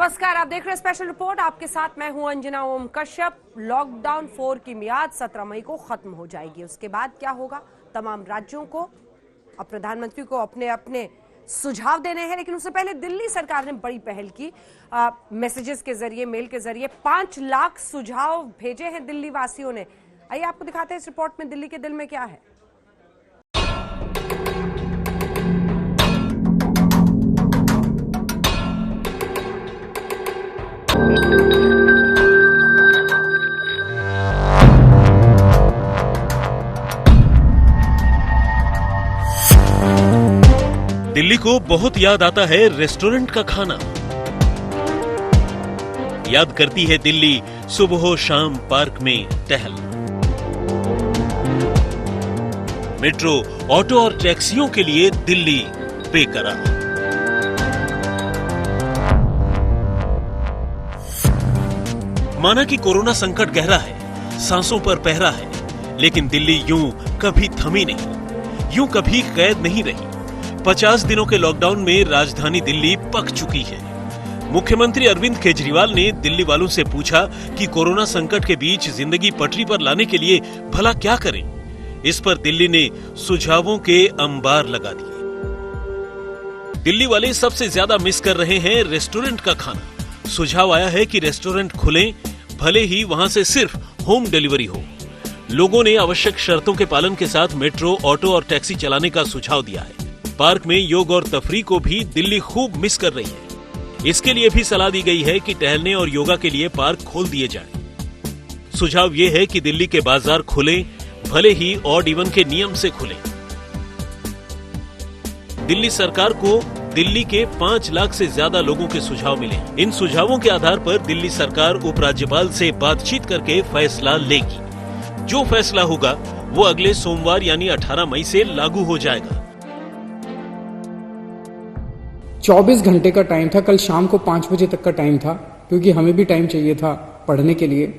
नमस्कार, आप देख रहे हैं स्पेशल रिपोर्ट। आपके साथ मैं हूं अंजना ओम कश्यप। लॉकडाउन 4 की मियाद 17 मई को खत्म हो जाएगी। उसके बाद क्या होगा? तमाम राज्यों को और प्रधानमंत्री को अपने अपने सुझाव देने हैं, लेकिन उससे पहले दिल्ली सरकार ने बड़ी पहल की। मैसेजेस के जरिए, मेल के जरिए 5 लाख सुझाव भेजे हैं दिल्ली वासियों ने। आइए आपको दिखाते हैं इस रिपोर्ट में दिल्ली के दिल में क्या है। दिल्ली को बहुत याद आता है रेस्टोरेंट का खाना। याद करती है दिल्ली सुबह शाम पार्क में टहल। मेट्रो, ऑटो और टैक्सियों के लिए दिल्ली बेकरार। माना कि कोरोना संकट गहरा है, सांसों पर पहरा है, लेकिन दिल्ली यूं कभी थमी नहीं, यूं कभी कैद नहीं रही। 50 दिनों के लॉकडाउन में राजधानी दिल्ली पक चुकी है। मुख्यमंत्री अरविंद केजरीवाल ने दिल्ली वालों से पूछा कि कोरोना संकट के बीच जिंदगी पटरी पर लाने के लिए भला क्या करें। इस पर दिल्ली ने सुझावों के अंबार लगा दिए। दिल्ली वाले सबसे ज्यादा मिस कर रहे हैं रेस्टोरेंट का खाना। सुझाव आया है कि रेस्टोरेंट खुलें, भले ही वहां से सिर्फ होम डिलीवरी हो। लोगों ने आवश्यक शर्तों के पालन के साथ मेट्रो, ऑटो और टैक्सी चलाने का सुझाव दिया है। पार्क में योग और तफरीह को भी दिल्ली खूब मिस कर रही है। इसके लिए भी सलाह दी गई है कि टहलने और योगा के लिए पार्क खोल दिए जाएं। सुझाव ये है कि दिल्ली के बाजार खुलें, भले ही ऑड इवन के नियम से खुलें। दिल्ली सरकार को दिल्ली के 5 लाख से ज्यादा लोगों के सुझाव मिले। इन सुझावों के आधार पर दिल्ली सरकार उपराज्यपाल से बातचीत करके फैसला लेगी। जो फैसला होगा वो अगले सोमवार यानी 18 मई से लागू हो जाएगा। 24 घंटे का टाइम था। कल शाम को 5 बजे तक का टाइम था, क्योंकि हमें भी टाइम चाहिए था पढ़ने के लिए।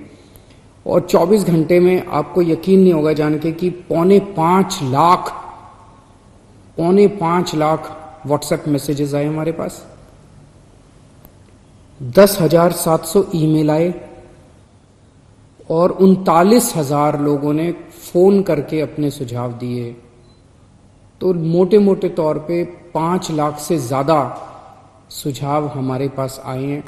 और 24 घंटे में आपको यकीन नहीं होगा जान के कि पौने 5 लाख व्हाट्सएप मैसेजेस आए हमारे पास, 10,700 ईमेल आए और 39,000 लोगों ने फोन करके अपने सुझाव दिए। तो मोटे मोटे तौर पे 5 लाख से ज्यादा सुझाव हमारे पास आए हैं।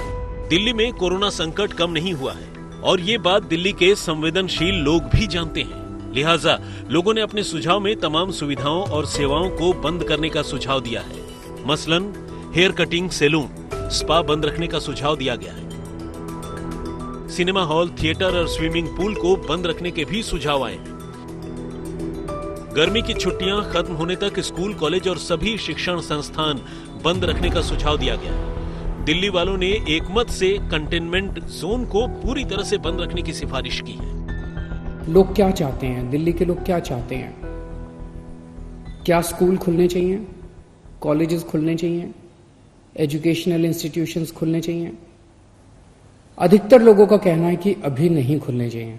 दिल्ली में कोरोना संकट कम नहीं हुआ है और ये बात दिल्ली के संवेदनशील लोग भी जानते हैं। लिहाजा लोगों ने अपने सुझाव में तमाम सुविधाओं और सेवाओं को बंद करने का सुझाव दिया है। मसलन हेयर कटिंग, सैलून, स्पा बंद रखने का सुझाव दिया गया है। सिनेमा हॉल, थिएटर और स्विमिंग पूल को बंद रखने के भी सुझाव आए हैं। गर्मी की छुट्टियां खत्म होने तक स्कूल, कॉलेज और सभी शिक्षण संस्थान बंद रखने का सुझाव दिया गया है। दिल्ली वालों ने एकमत से कंटेनमेंट जोन को पूरी तरह से बंद रखने की सिफारिश की है। लोग क्या चाहते हैं? दिल्ली के लोग क्या चाहते हैं? क्या स्कूल खुलने चाहिए, कॉलेजेस खुलने चाहिए, एजुकेशनल इंस्टीट्यूशंस खुलने चाहिए? अधिकतर लोगों का कहना है कि अभी नहीं खुलने चाहिए।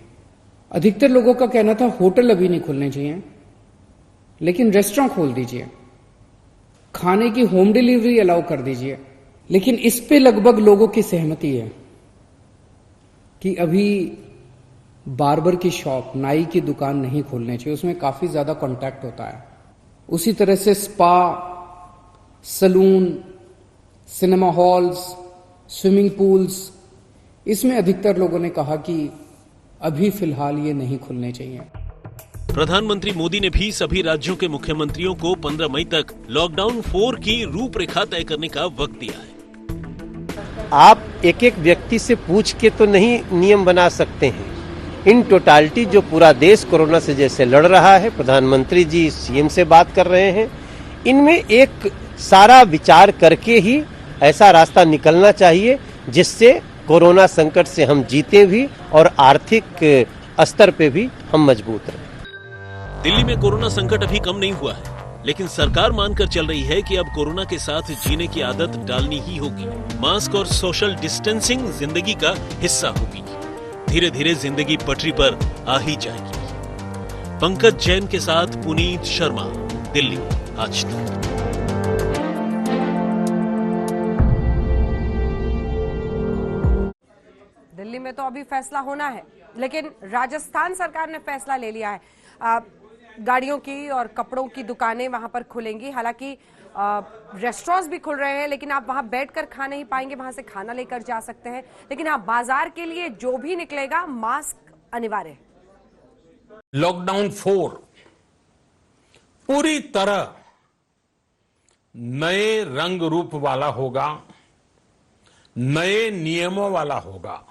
अधिकतर लोगों का कहना था होटल अभी नहीं खुलने चाहिए, लेकिन रेस्टोरेंट खोल दीजिए, खाने की होम डिलीवरी अलाउ कर दीजिए। लेकिन इस पे लगभग लोगों की सहमति है कि अभी बार्बर की शॉप, नाई की दुकान नहीं खोलनी चाहिए, उसमें काफी ज्यादा कांटेक्ट होता है। उसी तरह से spa, salon, cinema halls, swimming pools, इसमें अधिकतर लोगों ने कहा कि अभी फिलहाल ये नहीं खुलने चाहिए। प्रधानमंत्री मोदी ने भी सभी राज्यों के मुख्यमंत्रियों को 15 मई तक लॉकडाउन 4 की रूपरेखा तय करने का वक्त दिया है। आप एक एक व्यक्ति से पूछ के तो नहीं नियम बना सकते हैं। इन टोटालिटी जो पूरा देश कोरोना से जैसे लड़ रहा है, प्रधानमंत्री जी सीएम से बात कर रहे हैं, इनमें एक सारा विचार करके ही ऐसा रास्ता निकलना चाहिए जिससे कोरोना संकट से हम जीते भी और आर्थिक स्तर पे भी हम मजबूत रहें। दिल्ली में कोरोना संकट अभी कम नहीं हुआ है, लेकिन सरकार मानकर चल रही है कि अब कोरोना के साथ जीने की आदत डालनी ही होगी। मास्क और सोशल डिस्टेंसिंग जिंदगी का हिस्सा होगी। धीरे धीरे जिंदगी पटरी पर आ ही जाएगी। पंकज जैन के साथ पुनीत शर्मा, दिल्ली, आज तक। दिल्ली में तो अभी फैसला होना है, लेकिन राजस्थान सरकार ने फैसला ले लिया है। गाड़ियों की और कपड़ों की दुकानें वहां पर खुलेंगी। हालांकि रेस्टोरेंट्स भी खुल रहे हैं, लेकिन आप वहां बैठकर खा नहीं पाएंगे, वहां से खाना लेकर जा सकते हैं। लेकिन हाँ, बाजार के लिए जो भी निकलेगा मास्क अनिवार्य है। लॉकडाउन 4 पूरी तरह नए रंग रूप वाला होगा, नए नियमों वाला होगा।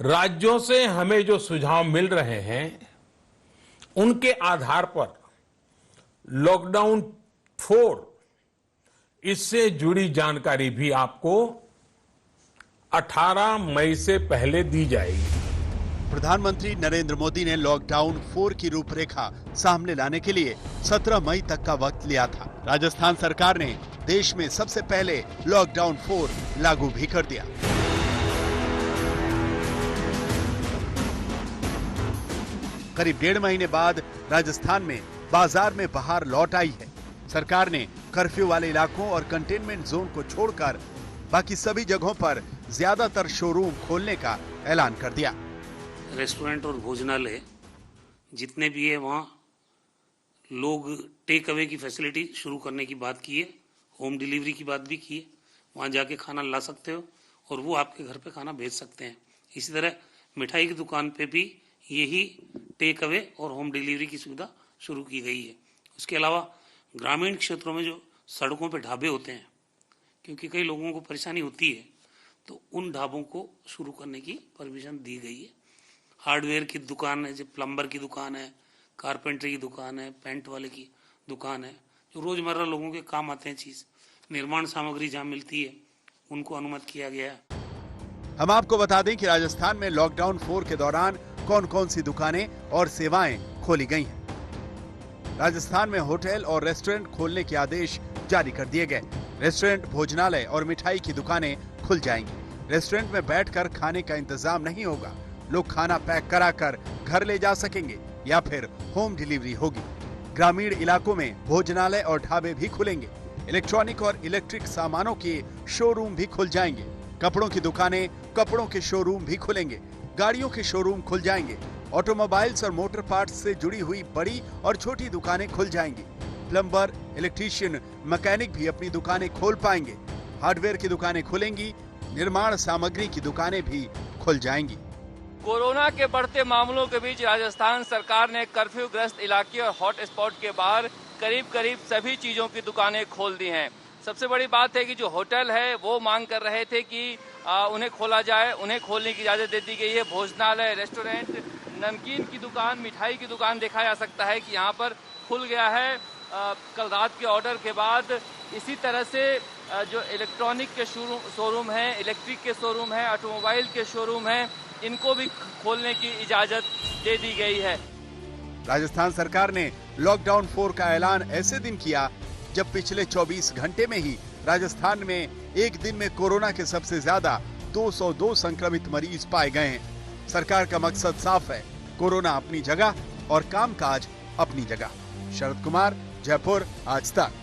राज्यों से हमें जो सुझाव मिल रहे हैं उनके आधार पर लॉकडाउन 4 इससे जुड़ी जानकारी भी आपको 18 मई से पहले दी जाएगी। प्रधानमंत्री नरेंद्र मोदी ने लॉकडाउन 4 की रूपरेखा सामने लाने के लिए 17 मई तक का वक्त लिया था। राजस्थान सरकार ने देश में सबसे पहले लॉकडाउन 4 लागू भी कर दिया। करीब 1.5 महीने बाद राजस्थान में बाजार में बहार लौट आई है। सरकार ने कर्फ्यू वाले इलाकों और कंटेनमेंट जोन को छोड़कर बाकी सभी जगहों पर ज्यादातर शोरूम खोलने का ऐलान कर दिया। रेस्टोरेंट और भोजनालय जितने भी है वहाँ लोग टेक अवे की फैसिलिटी शुरू करने की बात की है, होम डिलीवरी की बात भी की है। वहाँ जाके खाना ला सकते हो और वो आपके घर पे खाना भेज सकते हैं। इसी तरह मिठाई की दुकान पे भी यही टेक अवे और होम डिलीवरी की सुविधा शुरू की गई है। उसके अलावा ग्रामीण क्षेत्रों में जो सड़कों पे ढाबे होते हैं, क्योंकि कई लोगों को परेशानी होती है, तो उन ढाबों को शुरू करने की परमिशन दी गई है। हार्डवेयर की दुकान है, जो प्लम्बर की दुकान है, कारपेंटरी की दुकान है, पेंट वाले की दुकान है, जो रोजमर्रा लोगों के काम आते हैं चीज, निर्माण सामग्री जहाँ मिलती है, उनको अनुमति किया गया है। हम आपको बता दें कि राजस्थान में लॉकडाउन 4 के दौरान कौन कौन सी दुकानें और सेवाएं खोली गई हैं। राजस्थान में होटल और रेस्टोरेंट खोलने के आदेश जारी कर दिए गए। रेस्टोरेंट, भोजनालय और मिठाई की दुकानें खुल जाएंगी। रेस्टोरेंट में बैठकर खाने का इंतजाम नहीं होगा। लोग खाना पैक कराकर घर ले जा सकेंगे या फिर होम डिलीवरी होगी। ग्रामीण इलाकों में भोजनालय और ढाबे भी खुलेंगे। इलेक्ट्रॉनिक और इलेक्ट्रिक सामानों के शोरूम भी खुल जाएंगे। कपड़ों की दुकानें, कपड़ों के शोरूम भी खुलेंगे। गाड़ियों के शोरूम खुल जाएंगे। ऑटोमोबाइल्स और मोटर पार्ट्स से जुड़ी हुई बड़ी और छोटी दुकानें खुल जाएंगी। प्लम्बर, इलेक्ट्रीशियन, मैकेनिक भी अपनी दुकानें खोल पाएंगे। हार्डवेयर की दुकानें खुलेंगी। निर्माण सामग्री की दुकानें भी खुल जाएंगी। कोरोना के बढ़ते मामलों के बीच राजस्थान सरकार ने कर्फ्यू ग्रस्त इलाके और हॉट स्पॉट के बाहर करीब सभी चीजों की दुकानें खोल दी हैं। सबसे बड़ी बात है कि जो होटल है वो मांग कर रहे थे कि उन्हें खोला जाए, उन्हें खोलने की इजाजत दे दी गई है। भोजनालय, रेस्टोरेंट, नमकीन की दुकान, मिठाई की दुकान देखा जा सकता है कि यहाँ पर खुल गया है कल रात के ऑर्डर के बाद। इसी तरह से जो इलेक्ट्रॉनिक के शोरूम हैं, इलेक्ट्रिक के शोरूम हैं, ऑटोमोबाइल के शोरूम हैं, इनको भी खोलने की इजाजत दे दी गई है। राजस्थान सरकार ने लॉकडाउन 4 का ऐलान ऐसे दिन किया जब पिछले 24 घंटे में ही राजस्थान में एक दिन में कोरोना के सबसे ज्यादा 202 संक्रमित मरीज पाए गए हैं। सरकार का मकसद साफ है, कोरोना अपनी जगह और कामकाज अपनी जगह। शरद कुमार, जयपुर, आज तक।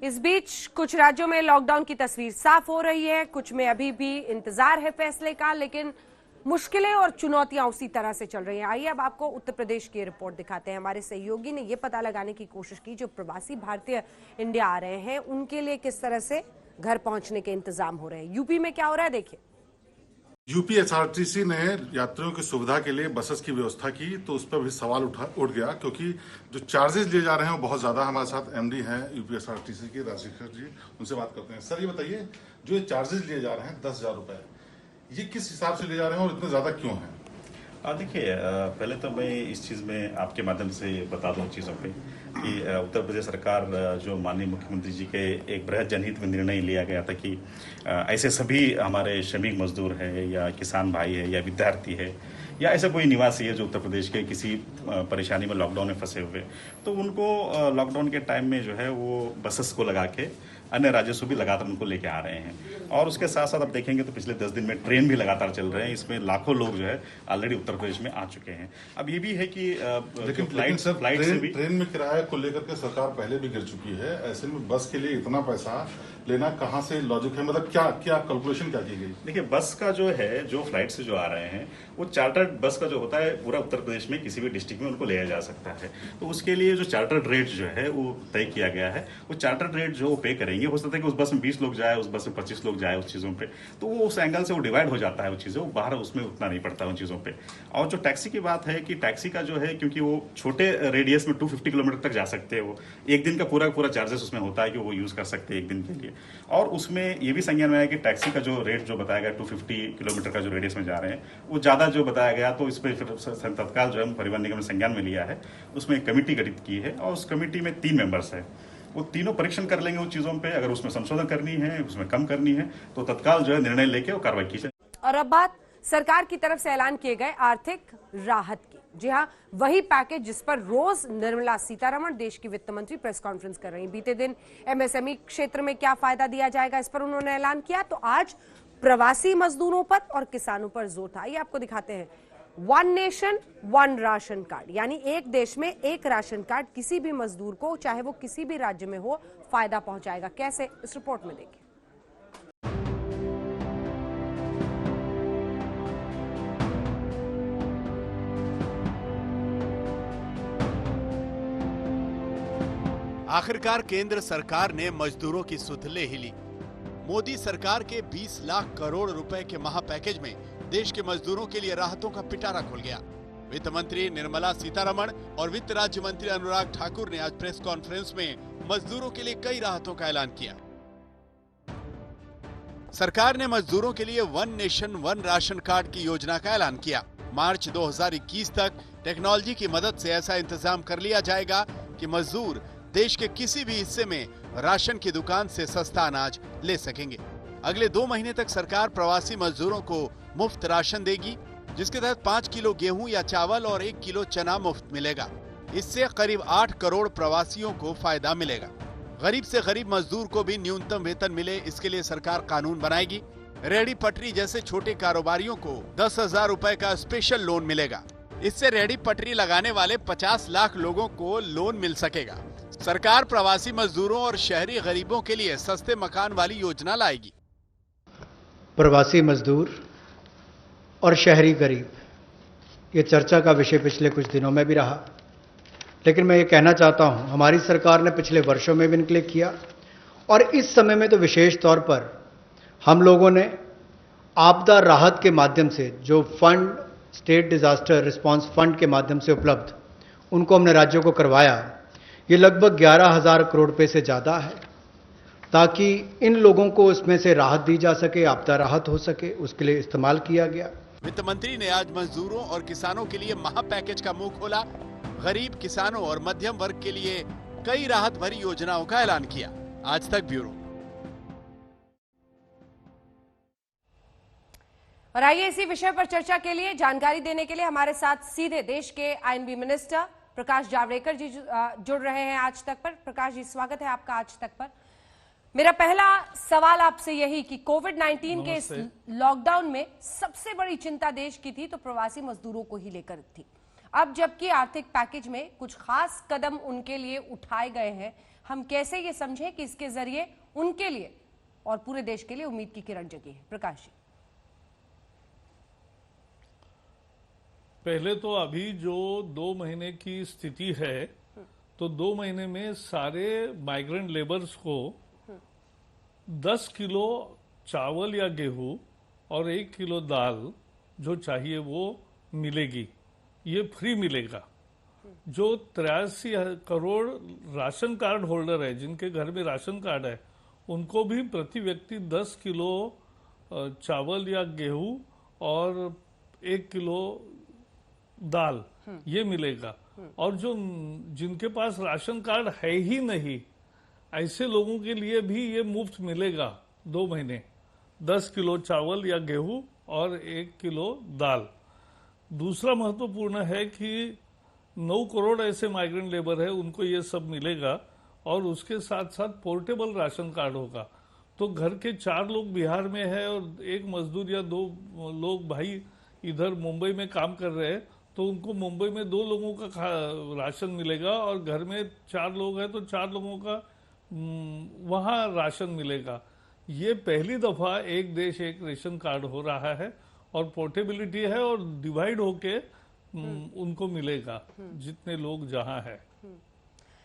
इस बीच कुछ राज्यों में लॉकडाउन की तस्वीर साफ हो रही है, कुछ में अभी भी इंतजार है फैसले का, लेकिन मुश्किलें और चुनौतियां उसी तरह से चल रही हैं। आइए अब आपको उत्तर प्रदेश की रिपोर्ट दिखाते हैं। हमारे सहयोगी ने यह पता लगाने की कोशिश की जो प्रवासी भारतीय इंडिया आ रहे हैं उनके लिए किस तरह से घर पहुंचने के इंतजाम हो रहे हैं। यूपी में क्या हो रहा है देखिए। यूपी एसआरटीसी ने यात्रियों की सुविधा के लिए बसेस की व्यवस्था की, तो उस पर भी सवाल उठ गया, क्योंकि जो चार्जेस लिए जा रहे हैं वो बहुत ज्यादा। हमारे साथ एमडी हैं यूपी एसआरटीसी के, राजशेखर जी, उनसे बात करते हैं। सर ये बताइए, जो ये चार्जेस लिए जा रहे हैं 10,000 रुपए, ये किस हिसाब से ले जा रहे हैं और इतने ज्यादा क्यों हैं? देखिए, पहले तो मैं इस चीज़ में आपके माध्यम से बता दूं चीज़ों पे कि उत्तर प्रदेश सरकार जो माननीय मुख्यमंत्री जी के एक बृहद जनहित में निर्णय लिया गया था कि ऐसे सभी हमारे श्रमिक मजदूर है या किसान भाई है या विद्यार्थी है या ऐसा कोई निवासी है जो उत्तर प्रदेश के किसी परेशानी में लॉकडाउन में फंसे हुए, तो उनको लॉकडाउन के टाइम में जो है वो बसेस को लगा के अन्य राज्यों से भी लगातार उनको लेके आ रहे हैं। और उसके साथ साथ आप देखेंगे तो पिछले 10 दिन में ट्रेन भी लगातार चल रहे हैं, इसमें लाखों लोग जो है ऑलरेडी उत्तर प्रदेश में आ चुके हैं। अब ये भी है कि लेकिन फ्लाइट से भी ट्रेन में किराए को लेकर के सरकार पहले भी गिर चुकी है, ऐसे में बस के लिए इतना पैसा लेना कहाँ से लॉजिक है, मतलब क्या कैलकुलेशन क्या की गई? देखिए, बस का जो है, जो फ्लाइट से जो आ रहे हैं, वो चार्टर्ड बस का जो होता है पूरा उत्तर प्रदेश में किसी भी डिस्ट्रिक्ट में उनको ले जा सकता है। तो उसके लिए जो चार्टर्ड रेट जो है वो तय किया गया है। वो चार्टर्ड रेट जो वो पे करेंगे, हो सकता है कि उस बस में 20 लोग जाए, उस बस में 25 लोग जाए उस चीज़ों पे, तो वो उस एंगल से वो डिवाइड हो जाता है, वो चीज़ें वो बाहर उसमें उतना नहीं पड़ता उन चीज़ों पे। और जो टैक्सी की बात है कि टैक्सी का जो है, क्योंकि वो छोटे रेडियस में 250 किलोमीटर तक जा सकते हैं, वो एक दिन का पूरा चार्जेस उसमें होता है कि वो यूज़ कर सकते हैं एक दिन के लिए। और उसमें ये भी संज्ञान में आया कि टैक्सी का जो रेट जो बताया गया 250 किलोमीटर का जो रेडियस में जा रहे हैं, वो ज़्यादा जो बताया गया, तो इस पर फिर तत्काल जो है परिवहन निगम ने संज्ञान में लिया है। उसमें एक कमेटी गठित की है और उस कमेटी में 3 मेंबर्स है। वो तीनों परीक्षण कर लेंगे उन चीज़ों पे, अगर उसमें संशोधन करनी है, उसमें कम करनी है, तो तत्काल जो है निर्णय लेके वो कार्रवाई की जाए। और अब बात सरकार की तरफ से ऐलान किए गए आर्थिक राहत की। जी हां, वही पैकेज जिस पर रोज निर्मला सीतारमण देश की वित्त मंत्री प्रेस कॉन्फ्रेंस कर रही। बीते दिन एमएसएमई क्षेत्र में क्या फायदा दिया जाएगा, इस पर उन्होंने ऐलान किया। तो आज प्रवासी मजदूरों पर और किसानों पर जोर था। ये आपको दिखाते हैं। 1 नेशन 1 राशन कार्ड, यानी एक देश में एक राशन कार्ड किसी भी मजदूर को, चाहे वो किसी भी राज्य में हो, फायदा पहुंचाएगा। कैसे, इस रिपोर्ट में देखिए। आखिरकार केंद्र सरकार ने मजदूरों की सुध ले ही ली। मोदी सरकार के 20 लाख करोड़ रुपए के महा पैकेज में देश के मजदूरों के लिए राहतों का पिटारा खुल गया। वित्त मंत्री निर्मला सीतारमण और वित्त राज्य मंत्री अनुराग ठाकुर ने आज प्रेस कॉन्फ्रेंस में मजदूरों के लिए कई राहतों का ऐलान किया। सरकार ने मजदूरों के लिए 1 नेशन 1 राशन कार्ड की योजना का ऐलान किया। मार्च 2021 तक टेक्नोलॉजी की मदद से ऐसा इंतजाम कर लिया जाएगा कि मजदूर देश के किसी भी हिस्से में राशन की दुकान से सस्ता अनाज ले सकेंगे। अगले 2 महीने तक सरकार प्रवासी मजदूरों को मुफ्त राशन देगी, जिसके तहत 5 किलो गेहूं या चावल और 1 किलो चना मुफ्त मिलेगा। इससे करीब 8 करोड़ प्रवासियों को फायदा मिलेगा। गरीब से गरीब मजदूर को भी न्यूनतम वेतन मिले, इसके लिए सरकार कानून बनाएगी। रेहड़ी पटरी जैसे छोटे कारोबारियों को 10,000 रुपए का स्पेशल लोन मिलेगा। इससे रेहड़ी पटरी लगाने वाले 50 लाख लोगों को लोन मिल सकेगा। सरकार प्रवासी मजदूरों और शहरी गरीबों के लिए सस्ते मकान वाली योजना लाएगी। प्रवासी मजदूर और शहरी गरीब, ये चर्चा का विषय पिछले कुछ दिनों में भी रहा, लेकिन मैं ये कहना चाहता हूं, हमारी सरकार ने पिछले वर्षों में भी इनके किया और इस समय में तो विशेष तौर पर हम लोगों ने आपदा राहत के माध्यम से जो fund, state disaster response fund के माध्यम से उपलब्ध, उनको हमने राज्यों को करवाया। ये लगभग 11,000 करोड़ रुपए से ज्यादा है, ताकि इन लोगों को इसमें से राहत दी जा सके, आपदा राहत हो सके, उसके लिए इस्तेमाल किया गया। वित्त मंत्री ने आज मजदूरों और किसानों के लिए महा पैकेज का मुंह खोला। गरीब, किसानों और मध्यम वर्ग के लिए कई राहत भरी योजनाओं का ऐलान किया। आज तक ब्यूरो। और आइए इसी विषय पर चर्चा के लिए, जानकारी देने के लिए हमारे साथ सीधे देश के आईएनबी मिनिस्टर प्रकाश जावड़ेकर जी जुड़ रहे हैं आज तक पर। प्रकाश जी, स्वागत है आपका आज तक पर। मेरा पहला सवाल आपसे यही कि कोविड-19 के इस लॉकडाउन में सबसे बड़ी चिंता देश की थी तो प्रवासी मजदूरों को ही लेकर थी। अब जबकि आर्थिक पैकेज में कुछ खास कदम उनके लिए उठाए गए हैं, हम कैसे ये समझें कि इसके जरिए उनके लिए और पूरे देश के लिए उम्मीद की किरण जगी है? प्रकाश जी। पहले तो अभी जो 2 महीने की स्थिति है, तो 2 महीने में सारे माइग्रेंट लेबर्स को 10 किलो चावल या गेहूं और 1 किलो दाल जो चाहिए वो मिलेगी। ये फ्री मिलेगा। जो 83 करोड़ राशन कार्ड होल्डर है, जिनके घर में राशन कार्ड है, उनको भी प्रति व्यक्ति 10 किलो चावल या गेहूं और 1 किलो दाल ये मिलेगा। और जो जिनके पास राशन कार्ड है ही नहीं, ऐसे लोगों के लिए भी ये मुफ्त मिलेगा 2 महीने, 10 किलो चावल या गेहूं और 1 किलो दाल। दूसरा महत्वपूर्ण है कि 9 करोड़ ऐसे माइग्रेंट लेबर है, उनको ये सब मिलेगा। और उसके साथ साथ पोर्टेबल राशन कार्ड होगा। तो घर के 4 लोग बिहार में है और एक मजदूर या 2 लोग भाई इधर मुंबई में काम कर रहे हैं, तो उनको मुंबई में 2 लोगों का राशन मिलेगा और घर में 4 लोग हैं तो 4 लोगों का वहाँ राशन मिलेगा। ये पहली दफा एक देश एक रेशन कार्ड हो रहा है और पोर्टेबिलिटी है और डिवाइड होके उनको मिलेगा जितने लोग जहाँ है।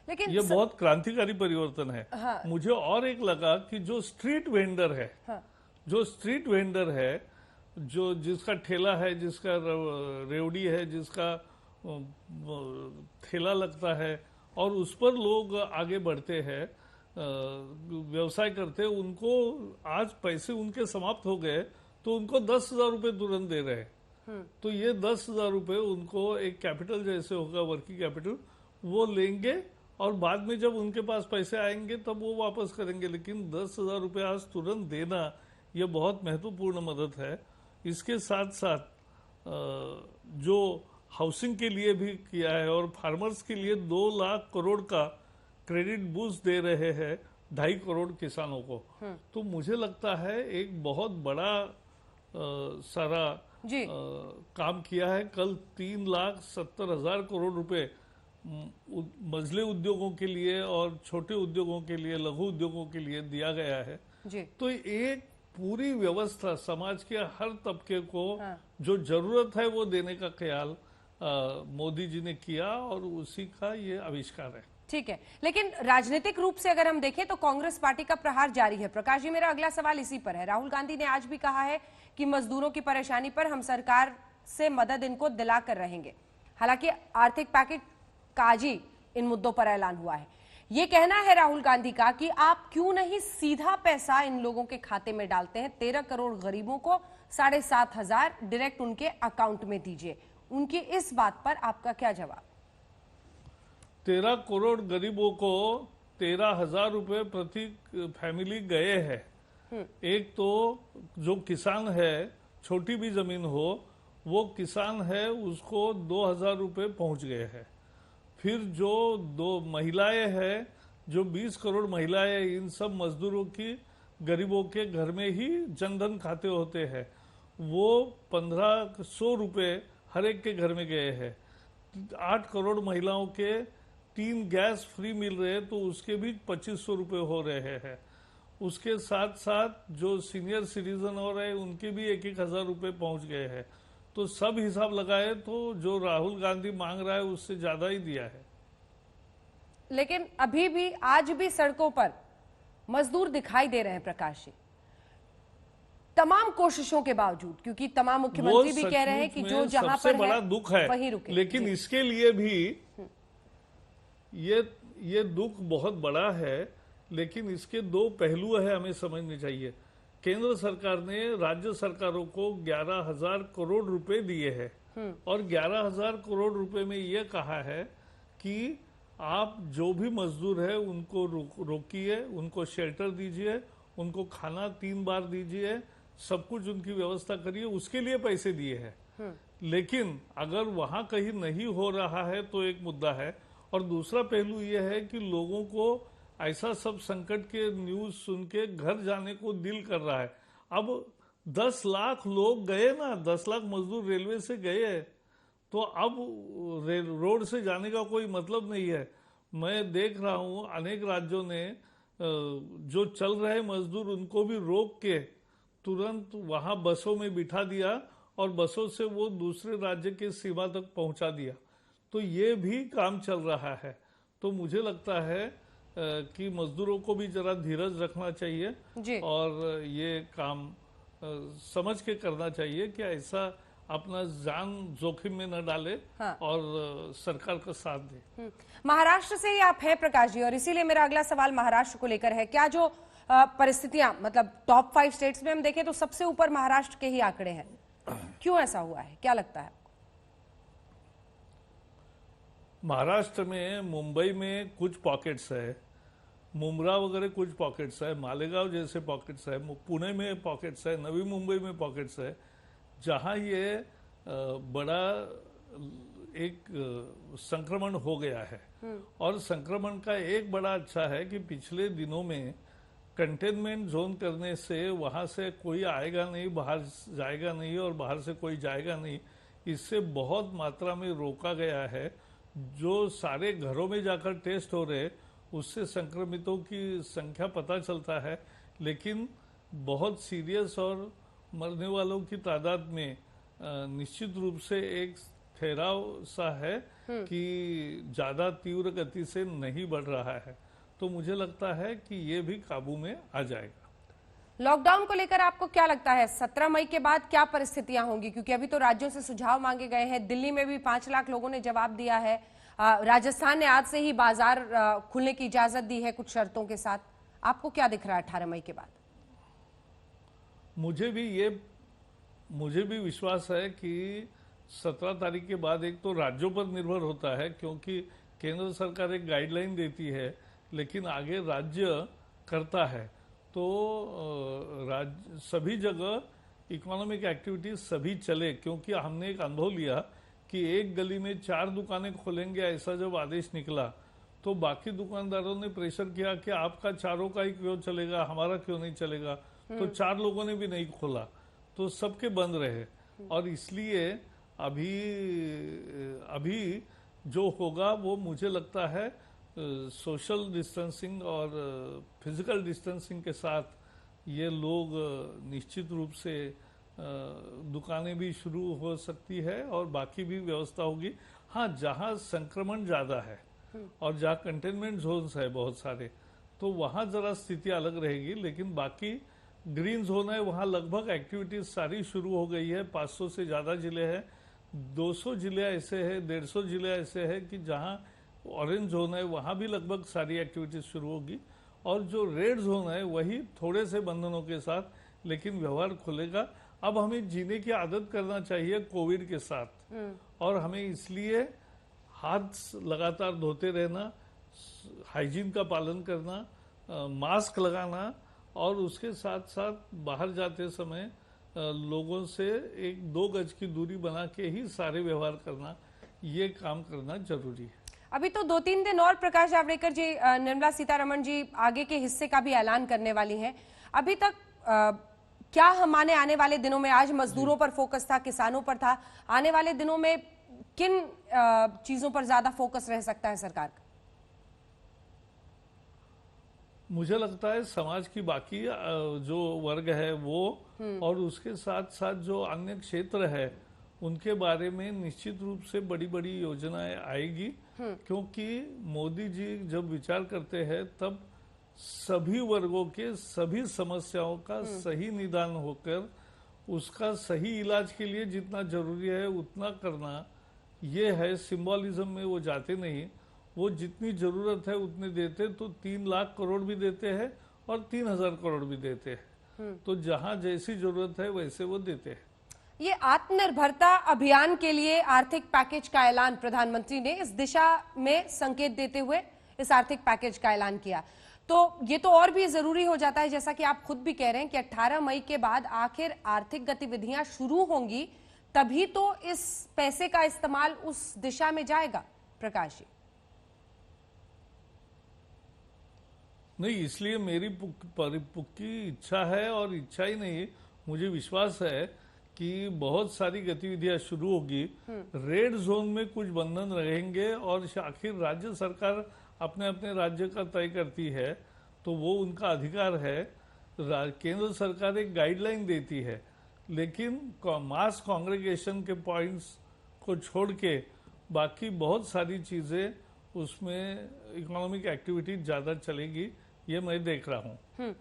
लेकिन ये बहुत क्रांतिकारी परिवर्तन है। हाँ। मुझे और एक लगा कि जो स्ट्रीट वेंडर है, हाँ। जो स्ट्रीट वेंडर है, जो जिसका ठेला है, जिसका रेवड़ी है, जिसका ठेला लगता है और उस पर लोग आगे बढ़ते हैं, व्यवसाय करते हैं, उनको आज पैसे उनके समाप्त हो गए तो उनको 10,000 रुपये तुरंत दे रहे हैं। तो ये 10,000 रुपये उनको एक कैपिटल जैसे होगा, वर्किंग कैपिटल, वो लेंगे और बाद में जब उनके पास पैसे आएंगे तब वो वापस करेंगे। लेकिन 10,000 रुपये आज तुरंत देना ये बहुत महत्वपूर्ण मदद है। इसके साथ साथ जो हाउसिंग के लिए भी किया है और फार्मर्स के लिए 2 लाख करोड़ का क्रेडिट बूस्ट दे रहे हैं 2.5 करोड़ किसानों को। तो मुझे लगता है एक बहुत बड़ा सारा काम किया है। कल 3,70,000 करोड़ रुपए मझले उद्योगों के लिए और छोटे उद्योगों के लिए, लघु उद्योगों के लिए दिया गया है। तो एक पूरी व्यवस्था समाज के हर तबके को जो जरूरत है वो देने का ख्याल मोदी जी ने किया और उसी का ये आविष्कार है। ठीक है, लेकिन राजनीतिक रूप से अगर हम देखें तो कांग्रेस पार्टी का प्रहार जारी है। प्रकाश जी, मेरा अगला सवाल इसी पर है। राहुल गांधी ने आज भी कहा है कि मजदूरों की परेशानी पर हम सरकार से मदद इनको दिला कर रहेंगे। हालांकि आर्थिक पैकेज का आज ही इन मुद्दों पर ऐलान हुआ है। ये कहना है राहुल गांधी का कि आप क्यों नहीं सीधा पैसा इन लोगों के खाते में डालते हैं, 13 करोड़ गरीबों को 7,500 डायरेक्ट उनके अकाउंट में दीजिए। उनकी इस बात पर आपका क्या जवाब? 13 करोड़ गरीबों को 13,000 रुपए प्रति फैमिली गए हैं। एक तो जो किसान है, छोटी भी जमीन हो, वो किसान है, उसको 2,000 रुपए पहुंच गए हैं। फिर जो 2 महिलाएं हैं, जो 20 करोड़ महिलाएं, इन सब मजदूरों की गरीबों के घर में ही जनधन खाते होते हैं, वो 1,500 रुपए हर एक के घर में गए हैं। 8 करोड़ महिलाओं के 3 गैस फ्री मिल रहे हैं तो उसके भी 2,500 रुपये हो रहे हैं। उसके साथ साथ जो सीनियर सिटीजन हो रहे हैं उनके भी 1-1 हजार रुपये पहुंच गए हैं। तो सब हिसाब लगाए तो जो राहुल गांधी मांग रहा है उससे ज्यादा ही दिया है। लेकिन अभी भी आज भी सड़कों पर मजदूर दिखाई दे रहे हैं प्रकाश जी, तमाम कोशिशों के बावजूद, क्योंकि तमाम मुख्यमंत्री भी कह रहे हैं कि जो जहां पर बड़ा दुख है वहीं रुके। लेकिन इसके लिए भी ये दुख बहुत बड़ा है, लेकिन इसके 2 पहलू है, हमें समझने चाहिए। केंद्र सरकार ने राज्य सरकारों को 11,000 करोड़ रुपए दिए हैं और 11,000 करोड़ रुपए में ये कहा है कि आप जो भी मजदूर है उनको रोकिए, उनको शेल्टर दीजिए, उनको खाना 3 बार दीजिए, सब कुछ उनकी व्यवस्था करिए, उसके लिए पैसे दिए हैं। लेकिन अगर वहां कहीं नहीं हो रहा है तो एक मुद्दा है। और दूसरा पहलू यह है कि लोगों को ऐसा सब संकट के न्यूज सुन के घर जाने को दिल कर रहा है। अब 10 लाख लोग गए ना, 10 लाख मजदूर रेलवे से गए, तो अब रोड से जाने का कोई मतलब नहीं है। मैं देख रहा हूं अनेक राज्यों ने जो चल रहे मजदूर उनको भी रोक के तुरंत वहां बसों में बिठा दिया और बसों से वो दूसरे राज्य के सीमा तक पहुंचा दिया। तो ये भी काम चल रहा है। तो मुझे लगता है कि मजदूरों को भी जरा धीरज रखना चाहिए और ये काम समझ के करना चाहिए कि ऐसा अपना जान जोखिम में न डाले। हाँ। और सरकार का साथ दे। महाराष्ट्र से ही आप हैं प्रकाश जी, और इसीलिए मेरा अगला सवाल महाराष्ट्र को लेकर है। क्या जो परिस्थितियां, मतलब टॉप 5 स्टेट्स में हम देखें तो सबसे ऊपर महाराष्ट्र के ही आंकड़े हैं, क्यों ऐसा हुआ है, क्या लगता है? महाराष्ट्र में, मुंबई में कुछ पॉकेट्स है, मुंब्रा वगैरह कुछ पॉकेट्स है, मालेगांव जैसे पॉकेट्स है, पुणे में पॉकेट्स है, नवी मुंबई में पॉकेट्स है, जहां ये बड़ा एक संक्रमण हो गया है। और संक्रमण का एक बड़ा अच्छा है कि पिछले दिनों में कंटेनमेंट जोन करने से वहां से कोई आएगा नहीं, बाहर जाएगा नहीं और बाहर से कोई जाएगा नहीं, इससे बहुत मात्रा में रोका गया है। जो सारे घरों में जाकर टेस्ट हो रहे उससे संक्रमितों की संख्या पता चलता है, लेकिन बहुत सीरियस और मरने वालों की तादाद में निश्चित रूप से एक ठहराव सा है कि ज्यादा तीव्र गति से नहीं बढ़ रहा है। तो मुझे लगता है कि ये भी काबू में आ जाएगा। लॉकडाउन को लेकर आपको क्या लगता है 17 मई के बाद क्या परिस्थितियां होंगी? क्योंकि अभी तो राज्यों से सुझाव मांगे गए हैं, दिल्ली में भी 5 लाख लोगों ने जवाब दिया है, राजस्थान ने आज से ही बाजार खुलने की इजाजत दी है कुछ शर्तों के साथ। आपको क्या दिख रहा है 18 मई के बाद? मुझे भी विश्वास है कि 17 तारीख के बाद एक तो राज्यों पर निर्भर होता है, क्योंकि केंद्र सरकार एक गाइडलाइन देती है लेकिन आगे राज्य करता है। तो सभी जगह इकोनॉमिक एक्टिविटीज सभी चले, क्योंकि हमने एक अनुभव लिया कि एक गली में 4 दुकानें खोलेंगे ऐसा जब आदेश निकला तो बाकी दुकानदारों ने प्रेशर किया कि आपका चारों का ही क्यों चलेगा, हमारा क्यों नहीं चलेगा। तो 4 लोगों ने भी नहीं खोला तो सबके बंद रहे। और इसलिए अभी जो होगा वो मुझे लगता है सोशल डिस्टेंसिंग और फिजिकल डिस्टेंसिंग के साथ ये लोग निश्चित रूप से दुकानें भी शुरू हो सकती है और बाकी भी व्यवस्था होगी। हाँ, जहाँ संक्रमण ज्यादा है और जहाँ कंटेनमेंट जोन्स है बहुत सारे, तो वहाँ जरा स्थिति अलग रहेगी, लेकिन बाकी ग्रीन जोन है वहाँ लगभग एक्टिविटीज सारी शुरू हो गई है। 500 से ज्यादा जिले हैं, 200 जिले ऐसे हैं, 150 जिले ऐसे हैं कि जहाँ ऑरेंज जोन है वहाँ भी लगभग सारी एक्टिविटीज शुरू होगी। और जो रेड जोन है वही थोड़े से बंधनों के साथ लेकिन व्यवहार खुलेगा। अब हमें जीने की आदत करना चाहिए कोविड के साथ, और हमें इसलिए हाथ लगातार धोते रहना, हाइजीन का पालन करना, मास्क लगाना और उसके साथ साथ बाहर जाते समय लोगों से 1-2 गज की दूरी बना के ही सारे व्यवहार करना, ये काम करना जरूरी है। अभी तो 2-3 दिन और प्रकाश जावड़ेकर जी, निर्मला सीतारमण जी आगे के हिस्से का भी ऐलान करने वाली हैं। अभी तक क्या हमारे आने वाले दिनों में, आज मजदूरों पर फोकस था, किसानों पर था, आने वाले दिनों में किन चीजों पर ज्यादा फोकस रह सकता है सरकार का? मुझे लगता है समाज की बाकी जो वर्ग है वो और उसके साथ साथ जो अन्य क्षेत्र है उनके बारे में निश्चित रूप से बड़ी बड़ी योजनाएं आएगी, क्योंकि मोदी जी जब विचार करते हैं तब सभी वर्गों के सभी समस्याओं का सही निदान होकर उसका सही इलाज के लिए जितना जरूरी है उतना करना, ये है। सिंबॉलिज्म में वो जाते नहीं, वो जितनी जरूरत है उतने देते, तो 3 लाख करोड़ भी देते हैं और 3000 करोड़ भी देते हैं। तो जहां जैसी जरूरत है वैसे वो देते हैं। ये आत्मनिर्भरता अभियान के लिए आर्थिक पैकेज का ऐलान प्रधानमंत्री ने इस दिशा में संकेत देते हुए इस आर्थिक पैकेज का ऐलान किया, तो ये तो और भी जरूरी हो जाता है, जैसा कि आप खुद भी कह रहे हैं कि 18 मई के बाद आखिर आर्थिक गतिविधियां शुरू होंगी, तभी तो इस पैसे का इस्तेमाल उस दिशा में जाएगा। प्रकाश जी, नहीं, इसलिए मेरी पुख्ती इच्छा है, और इच्छा ही नहीं, मुझे विश्वास है कि बहुत सारी गतिविधियां शुरू होगी। रेड जोन में कुछ बंधन रहेंगे और आखिर राज्य सरकार अपने अपने राज्य का तय करती है, तो वो उनका अधिकार है। केंद्र सरकार एक गाइडलाइन देती है, लेकिन मास कांग्रेगेशन के पॉइंट्स को छोड़ के बाकी बहुत सारी चीजें उसमें इकोनॉमिक एक्टिविटी ज्यादा चलेगी, ये मैं देख रहा हूँ।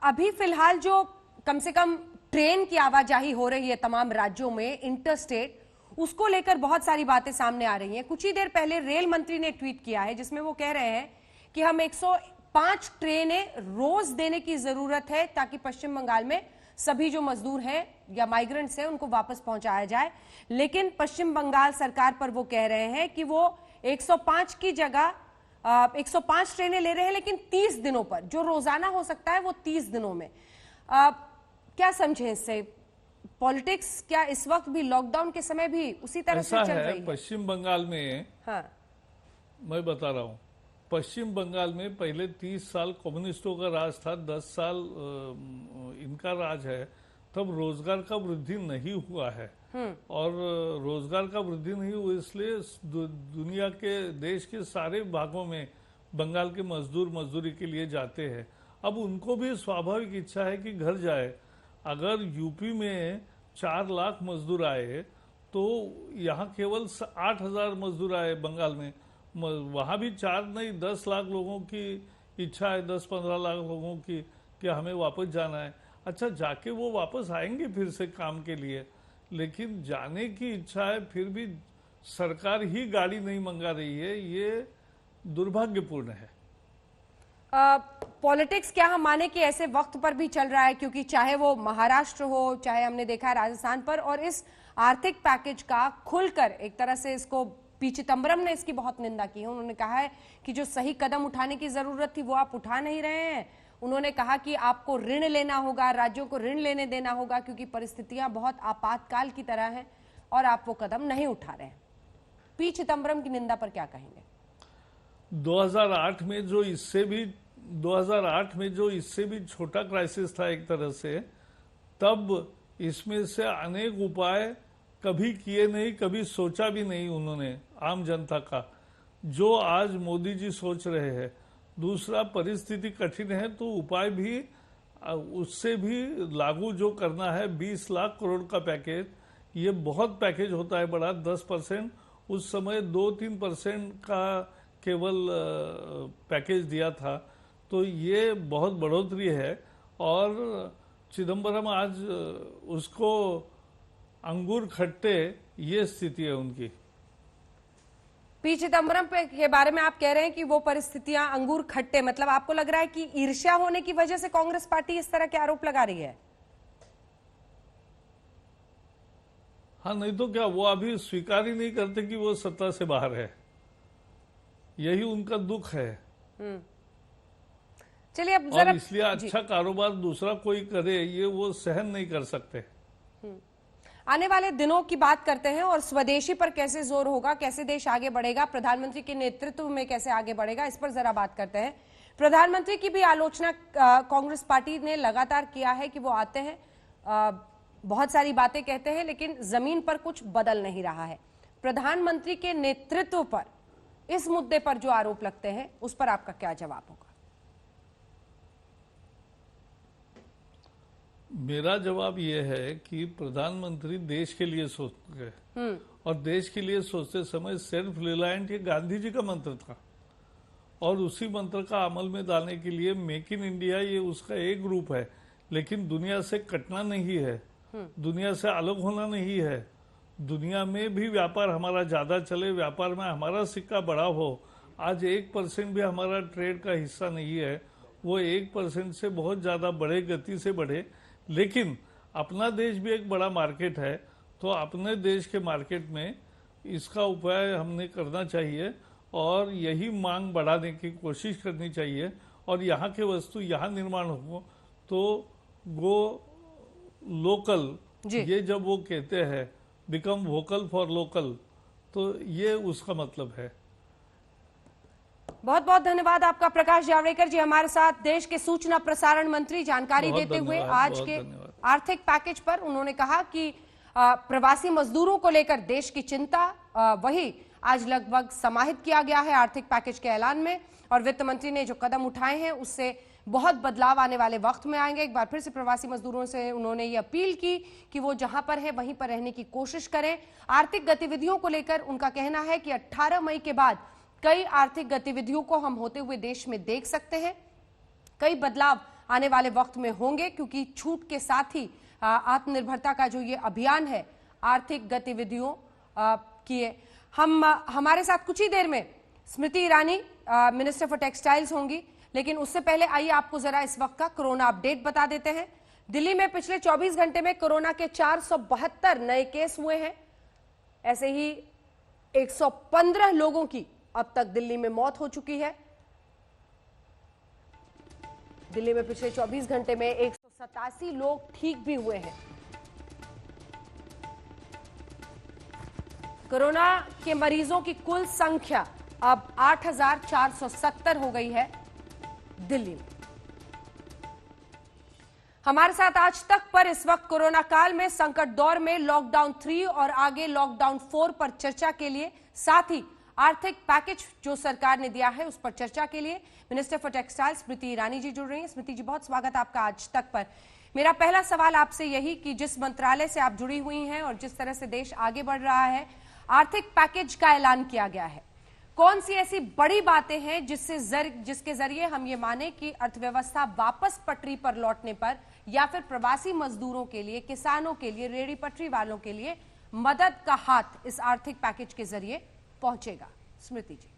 अभी फिलहाल जो कम से कम ट्रेन की आवाजाही हो रही है तमाम राज्यों में इंटरस्टेट, उसको लेकर बहुत सारी बातें सामने आ रही हैं। कुछ ही देर पहले रेल मंत्री ने ट्वीट किया है जिसमें वो कह रहे हैं कि हम 105 ट्रेनें रोज देने की जरूरत है ताकि पश्चिम बंगाल में सभी जो मजदूर हैं या माइग्रेंट्स हैं उनको वापस पहुंचाया जाए। लेकिन पश्चिम बंगाल सरकार पर वो कह रहे हैं कि वो 105 की जगह 105 ट्रेनें ले रहे हैं, लेकिन 30 दिनों पर, जो रोजाना हो सकता है वो 30 दिनों में। क्या समझे इससे? पॉलिटिक्स क्या इस वक्त भी लॉकडाउन के समय भी उसी तरह से चल रही है? पश्चिम बंगाल में, हाँ, मैं बता रहा हूँ, पश्चिम बंगाल में पहले 30 साल कम्युनिस्टों का राज था, 10 साल इनका राज है, तब रोजगार का वृद्धि नहीं हुआ है। और रोजगार का वृद्धि नहीं हुआ इसलिए दुनिया के देश के सारे भागों में बंगाल के मजदूर मजदूरी के लिए जाते हैं। अब उनको भी स्वाभाविक इच्छा है कि घर जाए। अगर यूपी में 4 लाख मजदूर आए तो यहाँ केवल 8,000 मजदूर आए बंगाल में, वहाँ भी 4 नहीं 10 लाख लोगों की इच्छा है, 10-15 लाख लोगों की कि हमें वापस जाना है। अच्छा, जाके वो वापस आएंगे फिर से काम के लिए, लेकिन जाने की इच्छा है, फिर भी सरकार ही गाड़ी नहीं मंगा रही है, ये दुर्भाग्यपूर्ण है। पॉलिटिक्स क्या हम माने कि ऐसे वक्त पर भी चल रहा है, क्योंकि चाहे वो महाराष्ट्र हो, चाहे हमने देखा है राजस्थान पर, और इस आर्थिक पैकेज का खुलकर एक तरह से इसको पी चिदम्बरम ने इसकी बहुत निंदा की है। उन्होंने कहा है कि जो सही कदम उठाने की जरूरत थी वो आप उठा नहीं रहे हैं। उन्होंने कहा कि आपको ऋण लेना होगा, राज्यों को ऋण लेने देना होगा, क्योंकि परिस्थितियां बहुत आपातकाल की तरह हैं और आप वो कदम नहीं उठा रहे हैं। पी चिदम्बरम की निंदा पर क्या कहेंगे? 2008 में जो इससे भी छोटा क्राइसिस था एक तरह से, तब इसमें से अनेक उपाय कभी किए नहीं, कभी सोचा भी नहीं उन्होंने आम जनता का, जो आज मोदी जी सोच रहे हैं। दूसरा, परिस्थिति कठिन है तो उपाय भी उससे भी लागू जो करना है, 20 लाख करोड़ का पैकेज, ये बहुत पैकेज होता है बड़ा, 10%, उस समय 2-3% का केवल पैकेज दिया था, तो ये बहुत बढ़ोतरी है। और चिदम्बरम आज उसको अंगूर खट्टे, ये स्थिति है उनकी। पी चिदम्बरम के बारे में आप कह रहे हैं कि वो परिस्थितियां अंगूर खट्टे, मतलब आपको लग रहा है कि ईर्ष्या होने की वजह से कांग्रेस पार्टी इस तरह के आरोप लगा रही है? हाँ, नहीं तो क्या, वो अभी स्वीकार ही नहीं करते कि वो सत्ता से बाहर है, यही उनका दुख है। चलिए अब जरा, और इसलिए अच्छा कारोबार दूसरा कोई करे, ये वो सहन नहीं कर सकते। आने वाले दिनों की बात करते हैं और स्वदेशी पर कैसे जोर होगा, कैसे देश आगे बढ़ेगा, प्रधानमंत्री के नेतृत्व में कैसे आगे बढ़ेगा, इस पर जरा बात करते हैं। प्रधानमंत्री की भी आलोचना कांग्रेस पार्टी ने लगातार किया है कि वो आते हैं, बहुत सारी बातें कहते हैं, लेकिन जमीन पर कुछ बदल नहीं रहा है। प्रधानमंत्री के नेतृत्व पर इस मुद्दे पर जो आरोप लगते हैं, उस पर आपका क्या जवाब होगा? मेरा जवाब यह है कि प्रधानमंत्री देश के लिए सोचते हैं, और देश के लिए सोचते समय सेल्फ रिलायंट, ये गांधी जी का मंत्र था, और उसी मंत्र का अमल में डालने के लिए मेक इन इंडिया, ये उसका एक रूप है, लेकिन दुनिया से कटना नहीं है, दुनिया से अलग होना नहीं है। दुनिया में भी व्यापार हमारा ज्यादा चले, व्यापार में हमारा सिक्का बड़ा हो। आज 1% भी हमारा ट्रेड का हिस्सा नहीं है, वो 1% से बहुत ज्यादा बढ़े, गति से बढ़े। लेकिन अपना देश भी एक बड़ा मार्केट है, तो अपने देश के मार्केट में इसका उपाय हमने करना चाहिए और यही मांग बढ़ाने की कोशिश करनी चाहिए। और यहाँ के वस्तु यहाँ निर्माण हो तो वो लोकल, ये जब वो कहते हैं बिकम वोकल फॉर लोकल, तो ये उसका मतलब है। बहुत बहुत धन्यवाद आपका प्रकाश जावड़ेकर जी, हमारे साथ देश के सूचना प्रसारण मंत्री जानकारी देते हुए आज के आर्थिक पैकेज पर। उन्होंने कहा कि प्रवासी मजदूरों को लेकर देश की चिंता वही आज लगभग समाहित किया गया है आर्थिक पैकेज के ऐलान में, और वित्त मंत्री ने जो कदम उठाए हैं उससे बहुत बदलाव आने वाले वक्त में आएंगे। एक बार फिर से प्रवासी मजदूरों से उन्होंने ये अपील की कि वो जहां पर है वहीं पर रहने की कोशिश करें। आर्थिक गतिविधियों को लेकर उनका कहना है कि 18 मई के बाद कई आर्थिक गतिविधियों को हम होते हुए देश में देख सकते हैं, कई बदलाव आने वाले वक्त में होंगे, क्योंकि छूट के साथ ही आत्मनिर्भरता का जो ये अभियान है आर्थिक गतिविधियों किए। हमारे साथ कुछ ही देर में Smriti Irani minister for textiles होंगी, लेकिन उससे पहले आइए आपको जरा इस वक्त का कोरोना अपडेट बता देते हैं। दिल्ली में पिछले 24 घंटे में कोरोना के 472 नए केस हुए हैं। ऐसे ही 115 लोगों की अब तक दिल्ली में मौत हो चुकी है। दिल्ली में पिछले 24 घंटे में 187 लोग ठीक भी हुए हैं। कोरोना के मरीजों की कुल संख्या अब 8,470 हो गई है दिल्ली में। हमारे साथ आज तक पर इस वक्त कोरोना काल में संकट दौर में लॉकडाउन 3 और आगे लॉकडाउन 4 पर चर्चा के लिए, साथ ही आर्थिक पैकेज जो सरकार ने दिया है उस पर चर्चा के लिए minister for textile Smriti Irani ji जुड़ रही हैं। स्मृति जी, बहुत स्वागत है आपका आज तक पर। मेरा पहला सवाल आपसे यही कि जिस मंत्रालय से आप जुड़ी हुई हैं और जिस तरह से देश आगे बढ़ रहा है, आर्थिक पैकेज का ऐलान किया गया है, कौन सी ऐसी बड़ी बातें हैं जिसके जरिए हम ये माने कि अर्थव्यवस्था वापस पटरी पर लौटने पर या फिर प्रवासी मजदूरों के लिए, किसानों के लिए, रेहड़ी पटरी वालों के लिए मदद का हाथ इस आर्थिक पैकेज के जरिए पहुंचेगा? स्मृति जी।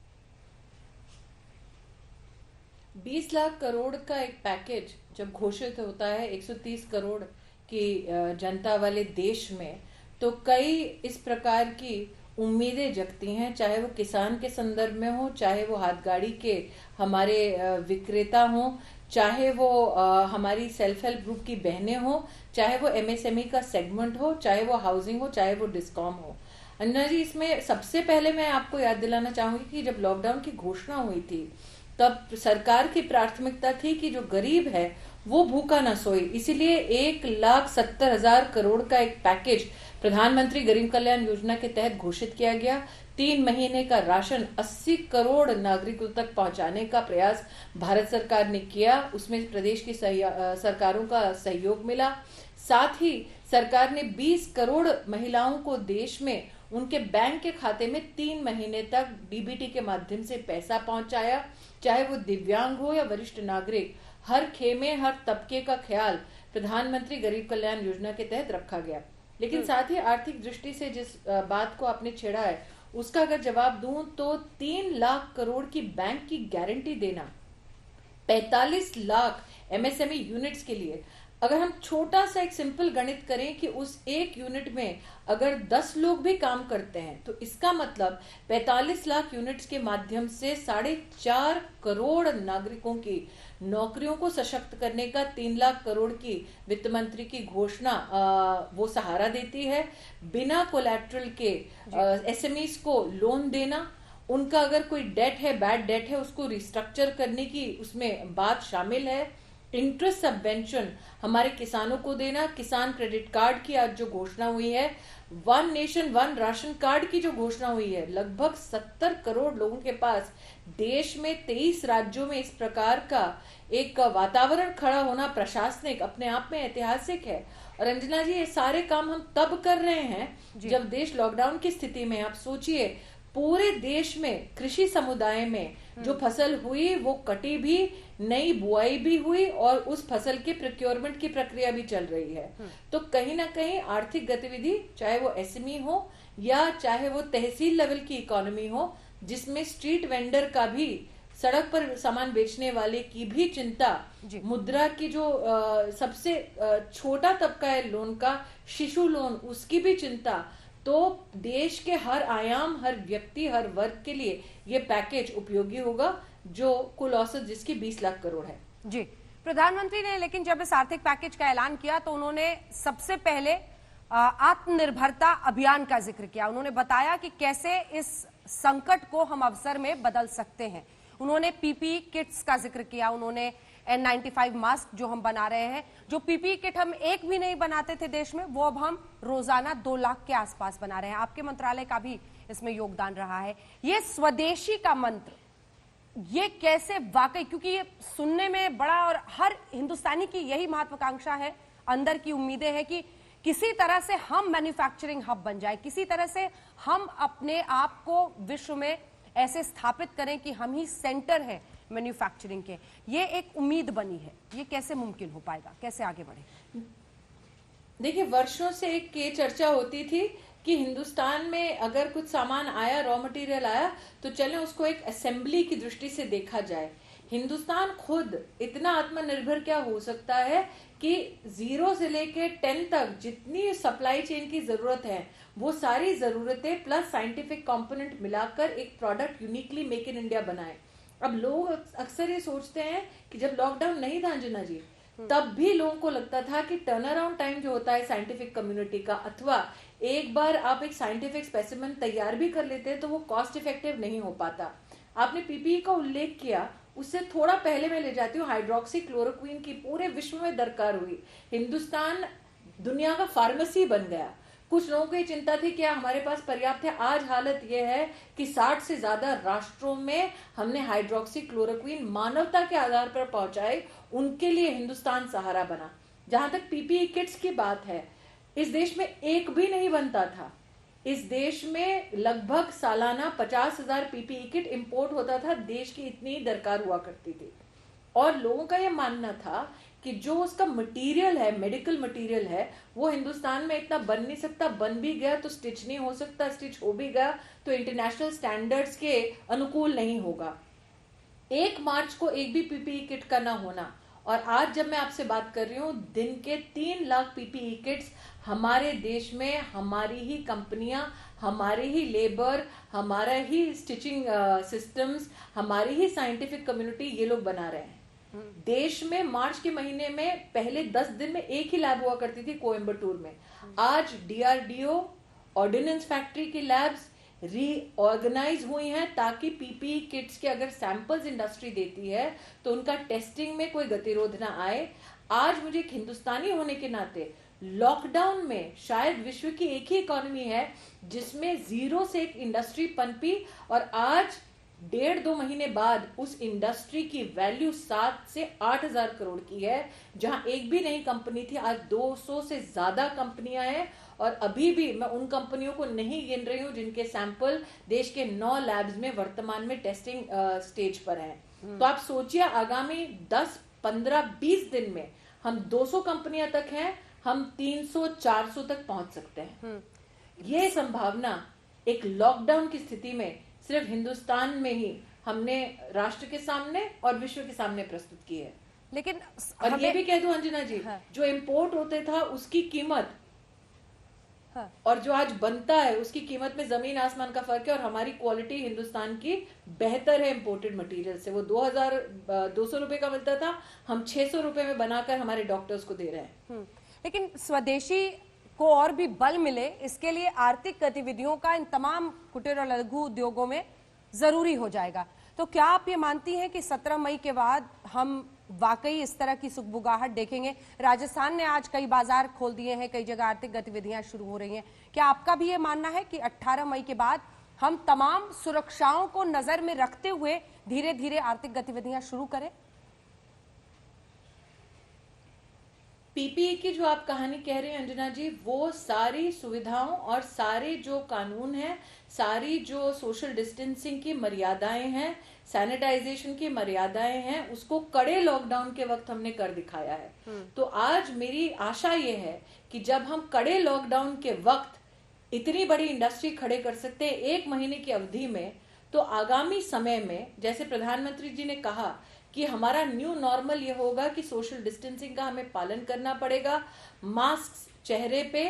20 लाख करोड़ का एक पैकेज जब घोषित होता है 130 करोड़ की जनता वाले देश में, तो कई इस प्रकार की उम्मीदें जगती हैं, चाहे वो किसान के संदर्भ में हो, चाहे वो हाथगाड़ी के हमारे विक्रेता हो, चाहे वो हमारी सेल्फ हेल्प ग्रुप की बहनें हो, चाहे वो एमएसएमई का सेगमेंट हो, चाहे वो हाउसिंग हो, चाहे वो डिस्कॉम हो। अन्ना जी, इसमें सबसे पहले मैं आपको याद दिलाना चाहूंगी कि जब लॉकडाउन की घोषणा हुई थी तब सरकार की प्राथमिकता थी कि जो गरीब है वो भूखा ना सोए, इसीलिए 1,70,000 करोड़ का एक पैकेज प्रधानमंत्री गरीब कल्याण योजना के तहत घोषित किया गया। 3 महीने का राशन 80 करोड़ नागरिकों तक पहुंचाने का प्रयास भारत सरकार ने किया, उसमें प्रदेश की सरकारों का सहयोग मिला। साथ ही सरकार ने 20 करोड़ महिलाओं को देश में उनके बैंक के खाते में 3 महीने तक डीबीटी के माध्यम से पैसा पहुंचाया, चाहे वो दिव्यांग हो या वरिष्ठ नागरिक, हर खेमे हर तबके का ख्याल प्रधानमंत्री गरीब कल्याण योजना के तहत रखा गया। लेकिन साथ ही आर्थिक दृष्टि से जिस बात को आपने छेड़ा है उसका अगर जवाब दूं तो 3 लाख करोड़ की बैंक की गारंटी देना, 45 लाख एमएसएमई यूनिट्स के लिए, अगर हम छोटा सा एक सिंपल गणित करें कि उस एक यूनिट में अगर 10 लोग भी काम करते हैं तो इसका मतलब 45 लाख यूनिट्स के माध्यम से 4.5 करोड़ नागरिकों की नौकरियों को सशक्त करने का 3 लाख करोड़ की वित्त मंत्री की घोषणा वो सहारा देती है। बिना कोलैटरल के एसएमईज को लोन देना, उनका अगर कोई डेट है, बैड डेट है, उसको रिस्ट्रक्चर करने की उसमें बात शामिल है। इंटरेस्ट सबवेंशन हमारे किसानों को देना, किसान क्रेडिट कार्ड की आज जो घोषणा हुई है, 1 नेशन 1 राशन कार्ड की जो घोषणा हुई है, लगभग 70 करोड़ लोगों के पास देश में 23 राज्यों में इस प्रकार का एक वातावरण खड़ा होना प्रशासनिक अपने आप में ऐतिहासिक है। और अंजना जी, ये सारे काम हम तब कर रहे हैं जब देश लॉकडाउन की स्थिति में। आप सोचिए, पूरे देश में कृषि समुदाय में जो फसल हुई वो कटी भी, नई बुआई भी हुई और उस फसल के प्रोक्योरमेंट की प्रक्रिया भी चल रही है। तो कहीं ना कहीं आर्थिक गतिविधि, चाहे वो एसएमई हो या चाहे वो तहसील लेवल की इकोनॉमी हो, जिसमें स्ट्रीट वेंडर का भी, सड़क पर सामान बेचने वाले की भी चिंता, मुद्रा की जो सबसे छोटा तबका है लोन का, शिशु लोन, उसकी भी चिंता, तो देश के हर आयाम, हर व्यक्ति, हर वर्ग के लिए ये पैकेज उपयोगी होगा, जो कुल औसत जिसकी 20 लाख करोड़ है। जी, प्रधानमंत्री ने लेकिन जब इस आर्थिक पैकेज का ऐलान किया तो उन्होंने सबसे पहले आत्मनिर्भरता अभियान का जिक्र किया। उन्होंने बताया कि कैसे इस संकट को हम अवसर में बदल सकते हैं। उन्होंने पीपीई किट्स का जिक्र किया, उन्होंने N95 मास्क जो हम बना रहे हैं, जो पीपीई किट हम एक भी नहीं बनाते थे देश में, वो अब हम रोजाना 2 लाख के आसपास बना रहे हैं। आपके मंत्रालय का भी इसमें योगदान रहा है। ये स्वदेशी का मंत्र, ये कैसे वाकई, क्योंकि ये सुनने में बड़ा, और हर हिंदुस्तानी की यही महत्वाकांक्षा है, अंदर की उम्मीदें हैं कि किसी तरह से हम मैन्युफैक्चरिंग हब बन जाए, किसी तरह से हम अपने आप को विश्व में ऐसे स्थापित करें कि हम ही सेंटर हैं मैन्युफैक्चरिंग के। ये एक उम्मीद बनी है, ये कैसे मुमकिन हो पाएगा, कैसे आगे बढ़े? देखिए, वर्षों से एक ये चर्चा होती थी कि हिंदुस्तान में अगर कुछ सामान आया, रॉ मटेरियल आया, तो चलें उसको एक असेंबली की दृष्टि से देखा जाए। हिंदुस्तान खुद इतना आत्मनिर्भर क्या हो सकता है कि 0 से लेके 10 तक जितनी सप्लाई चेन की जरूरत है, वो सारी जरूरतें प्लस साइंटिफिक कंपोनेंट मिलाकर एक product uniquely make in India बनाए। अब लोग अक्सर ये सोचते हैं कि जब लॉकडाउन नहीं था अंजना जी, तब भी लोगों को लगता था कि टर्न अराउंड टाइम जो होता है साइंटिफिक कम्युनिटी का, अथवा एक बार आप एक साइंटिफिक स्पेसिमेन तैयार भी कर लेते हैं तो वो कॉस्ट इफेक्टिव नहीं हो पाता। आपने पीपीई का उल्लेख किया, उससे थोड़ा पहले मैं ले जाती हूँ, हाइड्रोक्सी क्लोरोक्वीन की पूरे विश्व में दरकार हुई। हिंदुस्तान दुनिया का फार्मेसी बन गया। कुछ लोगों को ये चिंता थी कि हमारे पास पर्याप्त है, आज हालत यह है कि 60 से ज्यादा राष्ट्रों में हमने हाइड्रोक्सी क्लोरोक्वीन मानवता के आधार पर पहुंचाए, उनके लिए हिंदुस्तान सहारा बना। जहां तक पीपीई किट्स की बात है, इस देश में एक भी नहीं बनता था। इस देश में लगभग सालाना 50,000 पीपीई किट इंपोर्ट होता था, देश की इतनी दरकार हुआ करती थी। और लोगों का यह मानना था कि जो उसका मटेरियल है, मेडिकल मटेरियल है, वो हिंदुस्तान में इतना बन नहीं सकता, बन भी गया तो स्टिच नहीं हो सकता, स्टिच हो भी गया तो इंटरनेशनल स्टैंडर्ड्स के अनुकूल नहीं होगा। 1 मार्च को एक भी पीपीई किट का ना होना, और आज जब मैं आपसे बात कर रही हूँ, दिन के 3 लाख पीपीई किट्स हमारे देश में हमारी ही कंपनियां, हमारे ही लेबर, हमारा ही स्टिचिंग सिस्टम्स, हमारी ही साइंटिफिक कम्युनिटी, ये लोग बना रहे हैं। देश में मार्च के महीने में पहले 10 दिन में एक ही लैब हुआ करती थी कोयम्बटूर में। आज डीआरडीओ, ऑर्डिनेंस फैक्ट्री की लैब्स रीऑर्गेनाइज हुई हैं ताकि पीपीई किट्स के अगर सैंपल्स इंडस्ट्री देती है तो उनका टेस्टिंग में कोई गतिरोध ना आए। आज मुझे एक हिंदुस्तानी होने के नाते लॉकडाउन में शायद विश्व की एक ही इकोनॉमी है जिसमें जीरो से एक इंडस्ट्री पनपी, और आज 1.5-2 महीने बाद उस इंडस्ट्री की वैल्यू 7 से 8,000 करोड़ की है। जहां एक भी नई कंपनी थी, आज 200 से ज्यादा कंपनियां हैं। और अभी भी मैं उन कंपनियों को नहीं गिन रही हूं जिनके सैंपल देश के 9 लैब्स में वर्तमान में टेस्टिंग स्टेज पर हैं। तो आप सोचिए, आगामी 10, 15, 20 दिन में हम 200 कंपनियां तक हैं, हम 300-400 तक पहुंच सकते हैं। ये संभावना एक लॉकडाउन की स्थिति में सिर्फ हिंदुस्तान में ही हमने राष्ट्र के सामने और विश्व के सामने प्रस्तुत की है। लेकिन और ये भी कह दूं अंजना जी, जो इंपोर्ट होते था उसकी कीमत और जो आज बनता है उसकी कीमत में जमीन आसमान का फर्क है। और हमारी क्वालिटी हिंदुस्तान की बेहतर है इंपोर्टेड मटेरियल से। वो 2,200 रुपए का मिलता था, हम 600 रुपए में बनाकर हमारे डॉक्टर्स को दे रहे हैं। लेकिन स्वदेशी को और भी बल मिले, इसके लिए आर्थिक गतिविधियों का इन तमाम कुटीर और लघु उद्योगों में जरूरी हो जाएगा। तो क्या आप ये मानती हैं कि 17 मई के बाद हम वाकई इस तरह की सुगबुगाहट देखेंगे? राजस्थान ने आज कई बाजार खोल दिए हैं, कई जगह आर्थिक गतिविधियां शुरू हो रही हैं। क्या आपका भी ये मानना है कि 18 मई के बाद हम तमाम सुरक्षाओं को नजर में रखते हुए धीरे धीरे आर्थिक गतिविधियां शुरू करें? पीपीई की जो आप कहानी कह रहे हैं अंजना जी, वो सारी सुविधाओं और सारे जो कानून हैं, सारी जो सोशल डिस्टेंसिंग की मर्यादाएं हैं, सैनिटाइजेशन की मर्यादाएं हैं, उसको कड़े लॉकडाउन के वक्त हमने कर दिखाया है। तो आज मेरी आशा ये है कि जब हम कड़े लॉकडाउन के वक्त इतनी बड़ी इंडस्ट्री खड़े कर सकते हैं 1 महीने की अवधि में, तो आगामी समय में जैसे प्रधानमंत्री जी ने कहा कि हमारा न्यू नॉर्मल ये होगा कि सोशल डिस्टेंसिंग का हमें पालन करना पड़ेगा। मास्क चेहरे पे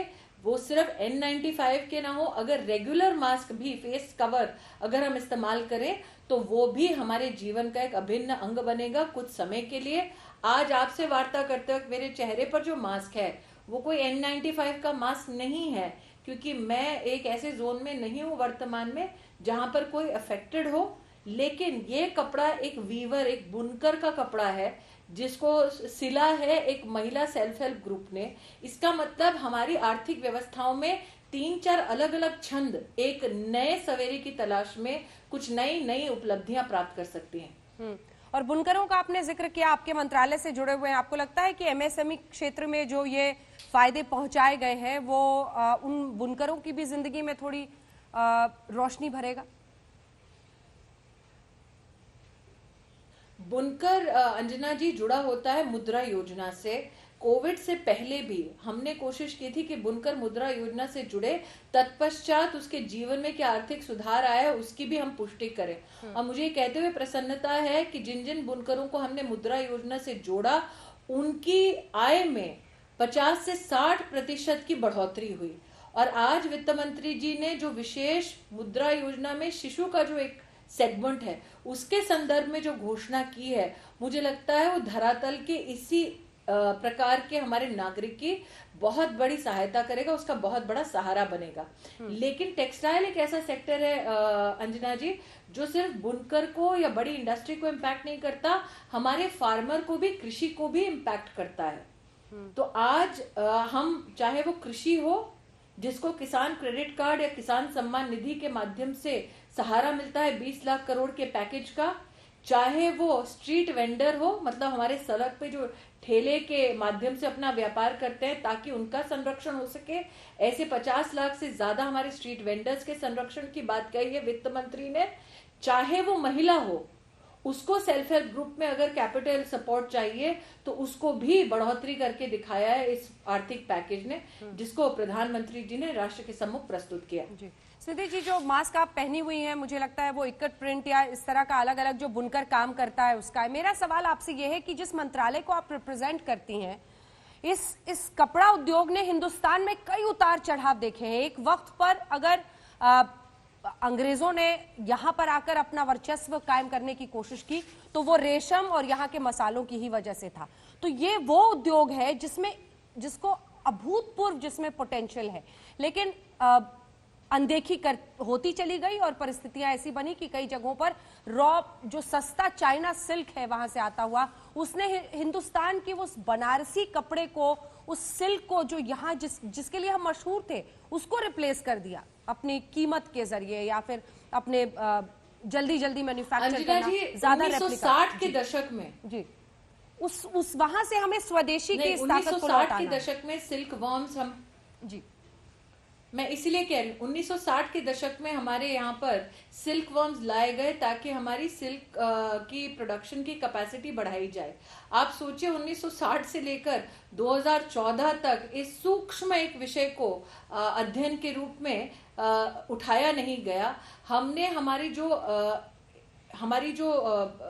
वो सिर्फ N95 के ना हो, अगर रेगुलर मास्क भी, फेस कवर अगर हम इस्तेमाल करें तो वो भी हमारे जीवन का एक अभिन्न अंग बनेगा कुछ समय के लिए। आज आपसे वार्ता करते वक्त मेरे चेहरे पर जो मास्क है वो कोई N95 का मास्क नहीं है, क्योंकि मैं एक ऐसे जोन में नहीं हूं वर्तमान में जहां पर कोई अफेक्टेड हो। लेकिन ये कपड़ा एक वीवर, एक बुनकर का कपड़ा है जिसको सिला है एक महिला सेल्फ हेल्प ग्रुप ने। इसका मतलब हमारी आर्थिक व्यवस्थाओं में 3-4 अलग अलग छंद एक नए सवेरे की तलाश में कुछ नई उपलब्धियां प्राप्त कर सकती हैं। और बुनकरों का आपने जिक्र किया, आपके मंत्रालय से जुड़े हुए हैं, आपको लगता है कि एमएसएमई क्षेत्र में जो ये फायदे पहुंचाए गए हैं वो उन बुनकरों की भी जिंदगी में थोड़ी रोशनी भरेगा? बुनकर अंजना जी जुड़ा होता है मुद्रा योजना से। कोविड से पहले भी हमने कोशिश की थी कि बुनकर मुद्रा योजना से जुड़े, तत्पश्चात उसके जीवन में क्या आर्थिक सुधार आया है उसकी भी हम पुष्टि करें। और मुझे ये कहते हुए प्रसन्नता है कि जिन जिन बुनकरों को हमने मुद्रा योजना से जोड़ा उनकी आय में 50 से 60% की बढ़ोतरी हुई। और आज वित्त मंत्री जी ने जो विशेष मुद्रा योजना में शिशु का जो एक सेगमेंट है उसके संदर्भ में जो घोषणा की है, मुझे लगता है वो धरातल के इसी प्रकार के हमारे नागरिक की बहुत बड़ी सहायता करेगा, उसका बहुत बड़ा सहारा बनेगा। लेकिन टेक्सटाइल एक ऐसा सेक्टर है अंजना जी, जो सिर्फ बुनकर को या बड़ी इंडस्ट्री को इम्पैक्ट नहीं करता, हमारे फार्मर को भी, कृषि को भी इम्पैक्ट करता है। तो आज हम चाहे वो कृषि हो, जिसको किसान क्रेडिट कार्ड या किसान सम्मान निधि के माध्यम से सहारा मिलता है 20 लाख करोड़ के पैकेज का, चाहे वो स्ट्रीट वेंडर हो, मतलब हमारे सड़क पे जो ठेले के माध्यम से अपना व्यापार करते हैं ताकि उनका संरक्षण हो सके, ऐसे 50 लाख से ज्यादा हमारे स्ट्रीट वेंडर्स के संरक्षण की बात कही है वित्त मंत्री ने। चाहे वो महिला हो, उसको सेल्फ हेल्प ग्रुप में अगर कैपिटल सपोर्ट चाहिए तो उसको भी बढ़ोतरी करके दिखाया है इस आर्थिक पैकेज ने, जिसको प्रधानमंत्री जी ने राष्ट्र के सम्मुख प्रस्तुत किया। स्मृति जी, जो मास्क आप पहनी हुई हैं, मुझे लगता है वो इकट प्रिंट या इस तरह का अलग अलग जो बुनकर काम करता है उसका है। मेरा सवाल आपसे ये है कि जिस मंत्रालय को आप रिप्रेजेंट करती हैं, इस कपड़ा उद्योग ने हिंदुस्तान में कई उतार चढ़ाव देखे हैं। एक वक्त पर अगर अंग्रेजों ने यहाँ पर आकर अपना वर्चस्व कायम करने की कोशिश की तो वो रेशम और यहाँ के मसालों की ही वजह से था। तो ये वो उद्योग है जिसको अभूतपूर्व जिसमें पोटेंशियल है, लेकिन अनदेखी होती चली गई और परिस्थितियां ऐसी बनी कि कई जगहों पर रॉ जो सस्ता चाइना सिल्क है वहां से आता हुआ, उसने हिंदुस्तान की उस बनारसी कपड़े को, उस सिल्क को जो यहाँ जिसके लिए हम मशहूर थे, उसको रिप्लेस कर दिया अपनी कीमत के जरिए या फिर अपने जल्दी मैन्युफैक्चर करना, ज्यादा 1960 के दशक में जी उस वहां से हमें स्वदेशी की 1960 के दशक में सिल्क वॉर्म्स हम जी मैं इसीलिए कह रही हूँ 1960 के दशक में हमारे यहाँ पर सिल्क वर्म्स लाए गए ताकि हमारी सिल्क की प्रोडक्शन की कैपेसिटी बढ़ाई जाए। आप सोचिए 1960 से लेकर 2014 तक इस सूक्ष्म एक विषय को अध्ययन के रूप में उठाया नहीं गया। हमने हमारी जो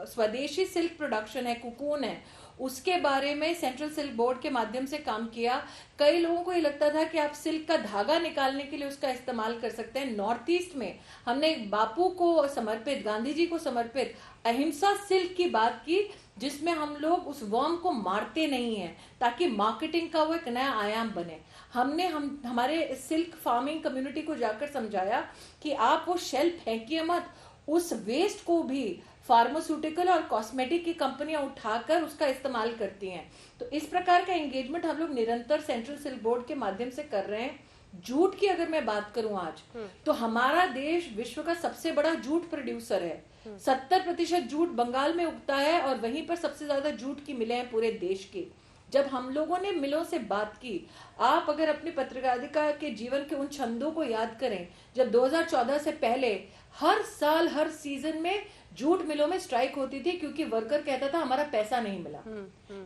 स्वदेशी सिल्क प्रोडक्शन है, कुकून है, उसके बारे में सेंट्रल सिल्क बोर्ड के माध्यम से काम किया। कई लोगों को ये लगता था कि आप सिल्क का धागा निकालने के लिए उसका इस्तेमाल कर सकते हैं। नॉर्थ ईस्ट में हमने बापू को समर्पित, गांधी जी को समर्पित अहिंसा सिल्क की बात की, जिसमें हम लोग उस वर्म को मारते नहीं हैं ताकि मार्केटिंग का वो एक नया आयाम बने। हमने हमारे सिल्क फार्मिंग कम्युनिटी को जाकर समझाया कि आप वो शेल फेंकिए मत, उस वेस्ट को भी फार्मास्यूटिकल और कॉस्मेटिक की कंपनियां उठाकर उसका इस्तेमाल करती हैं। तो इस प्रकार का एंगेजमेंट हम लोग निरंतर सेंट्रल सिल्क बोर्ड के माध्यम से कर रहे हैं। जूट की अगर मैं बात करूं आज, तो हमारा देश विश्व का सबसे बड़ा जूट प्रोड्यूसर है। 70% जूट बंगाल में उगता है और वहीं पर सबसे ज्यादा जूट की मिलें हैं पूरे देश की। जब हम लोगों ने मिलों से बात की, आप अगर अपनी पत्रकारिता के जीवन के उन छंदों को याद करें, जब 2014 से पहले हर साल हर सीजन में जूट मिलों में स्ट्राइक होती थी क्योंकि वर्कर कहता था हमारा पैसा नहीं मिला।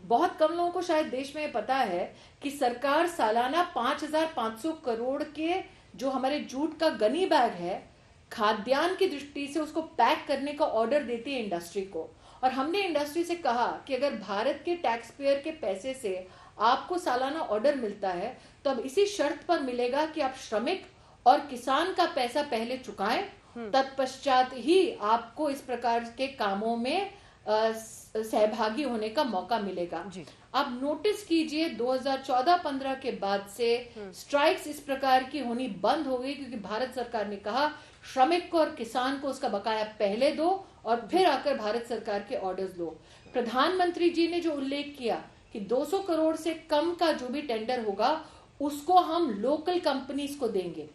बहुत कम लोगों को शायद देश में पता है कि सरकार सालाना 5,500 करोड़ के जो हमारे जूट का गनी बैग है, खाद्यान्न की दृष्टि से उसको पैक करने का ऑर्डर देती है इंडस्ट्री को। और हमने इंडस्ट्री से कहा कि अगर भारत के टैक्स पेयर के पैसे से आपको सालाना ऑर्डर मिलता है तो अब इसी शर्त पर मिलेगा कि आप श्रमिक और किसान का पैसा पहले चुकाएं, तत्पश्चात ही आपको इस प्रकार के कामों में सहभागी होने का मौका मिलेगा। अब नोटिस कीजिए 2014-15 के बाद से स्ट्राइक्स इस प्रकार की होनी बंद हो गई क्योंकि भारत सरकार ने कहा श्रमिक को और किसान को उसका बकाया पहले दो और फिर आकर भारत सरकार के ऑर्डर्स लो। प्रधानमंत्री जी ने जो उल्लेख किया कि 200 करोड़ से कम का जो भी टेंडर होगा उसको हम लोकल कंपनीज को देंगे।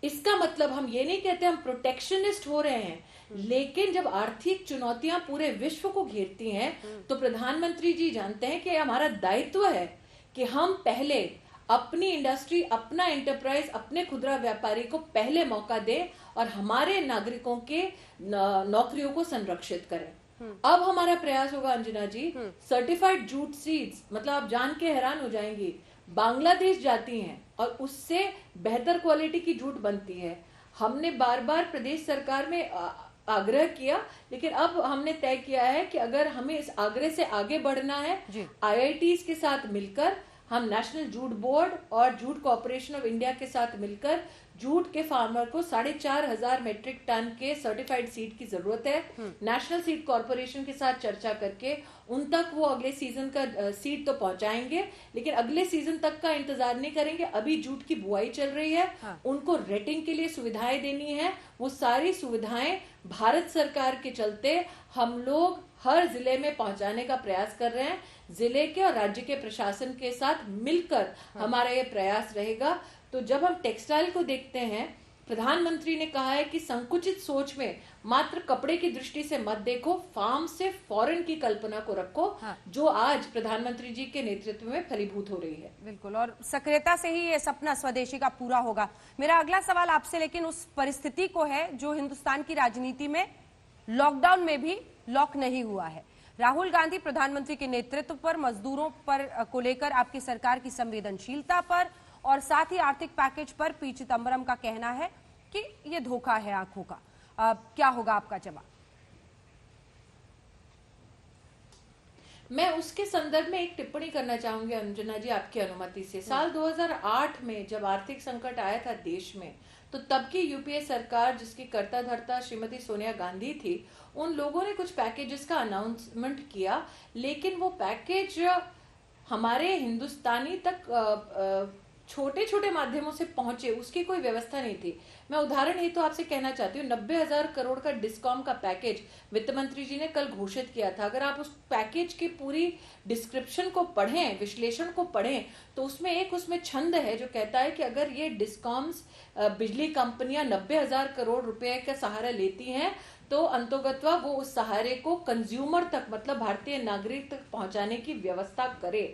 इसका मतलब हम ये नहीं कहते हम प्रोटेक्शनिस्ट हो रहे हैं, लेकिन जब आर्थिक चुनौतियां पूरे विश्व को घेरती हैं तो प्रधानमंत्री जी जानते हैं कि हमारा दायित्व है कि हम पहले अपनी इंडस्ट्री, अपना एंटरप्राइज, अपने खुदरा व्यापारी को पहले मौका दें और हमारे नागरिकों के नौकरियों को संरक्षित करें। अब हमारा प्रयास होगा अंजना जी, सर्टिफाइड जूट सीड्स, मतलब आप जान के हैरान हो जाएंगी, बांग्लादेश जाती हैं और उससे बेहतर क्वालिटी की जूट बनती है। हमने बार बार प्रदेश सरकार में आग्रह किया, लेकिन अब हमने तय किया है कि अगर हमें इस आग्रह से आगे बढ़ना है, IITs के साथ मिलकर हम नेशनल जूट बोर्ड और जूट कॉर्पोरेशन ऑफ इंडिया के साथ मिलकर जूट के फार्मर को 4,500 मेट्रिक टन के सर्टिफाइड सीड की जरूरत है। नेशनल सीड कॉर्पोरेशन के साथ चर्चा करके उन तक वो अगले सीजन का सीड तो पहुंचाएंगे, लेकिन अगले सीजन तक का इंतजार नहीं करेंगे। अभी जूट की बुआई चल रही है, उनको रेटिंग के लिए सुविधाएं देनी है। वो सारी सुविधाएं भारत सरकार के चलते हम लोग हर जिले में पहुंचाने का प्रयास कर रहे हैं। जिले के और राज्य के प्रशासन के साथ मिलकर हमारा ये प्रयास रहेगा। तो जब हम टेक्सटाइल को देखते हैं, प्रधानमंत्री ने कहा है कि संकुचित सोच में मात्र कपड़े की दृष्टि से मत देखो, फार्म से फॉरेन की कल्पना को रखो, जो आज प्रधानमंत्री जी के नेतृत्व में फलीभूत हो रही है। बिल्कुल, और सक्रियता से ही ये सपना स्वदेशी का पूरा होगा। मेरा अगला सवाल आपसे लेकिन उस परिस्थिति को है जो हिंदुस्तान की राजनीति में लॉकडाउन में भी लॉक नहीं हुआ है। राहुल गांधी प्रधानमंत्री के नेतृत्व पर, मजदूरों पर को लेकर आपकी सरकार की संवेदनशीलता पर और साथ ही आर्थिक पैकेज पर पी चिदम्बरम का कहना है कि ये धोखा है आंखों का। क्या होगा आपका जवाब? मैं उसके संदर्भ में एक टिप्पणी करना चाहूंगी अंजना जी, आपकी अनुमति से। साल 2008 में जब आर्थिक संकट आया था देश में, तो तब की यूपीए सरकार जिसकी कर्ता धर्ता श्रीमती सोनिया गांधी थी, उन लोगों ने कुछ पैकेजेस का अनाउंसमेंट किया, लेकिन वो पैकेज हमारे हिंदुस्तानी तक छोटे छोटे माध्यमों से पहुंचे, उसकी कोई व्यवस्था नहीं थी। मैं उदाहरण ही तो आपसे कहना चाहती हूँ, 90,000 करोड़ का डिस्कॉम का पैकेज वित्त मंत्री जी ने कल घोषित किया था। अगर आप उस पैकेज की पूरी डिस्क्रिप्शन को पढ़ें, विश्लेषण को पढ़ें, तो उसमें छंद है जो कहता है कि अगर ये डिस्कॉम्स बिजली कंपनियां 90,000 करोड़ रुपए का सहारा लेती हैं, तो अंतोगत्वा वो उस सहारे को कंज्यूमर तक, मतलब भारतीय नागरिक तक पहुंचाने की व्यवस्था करे।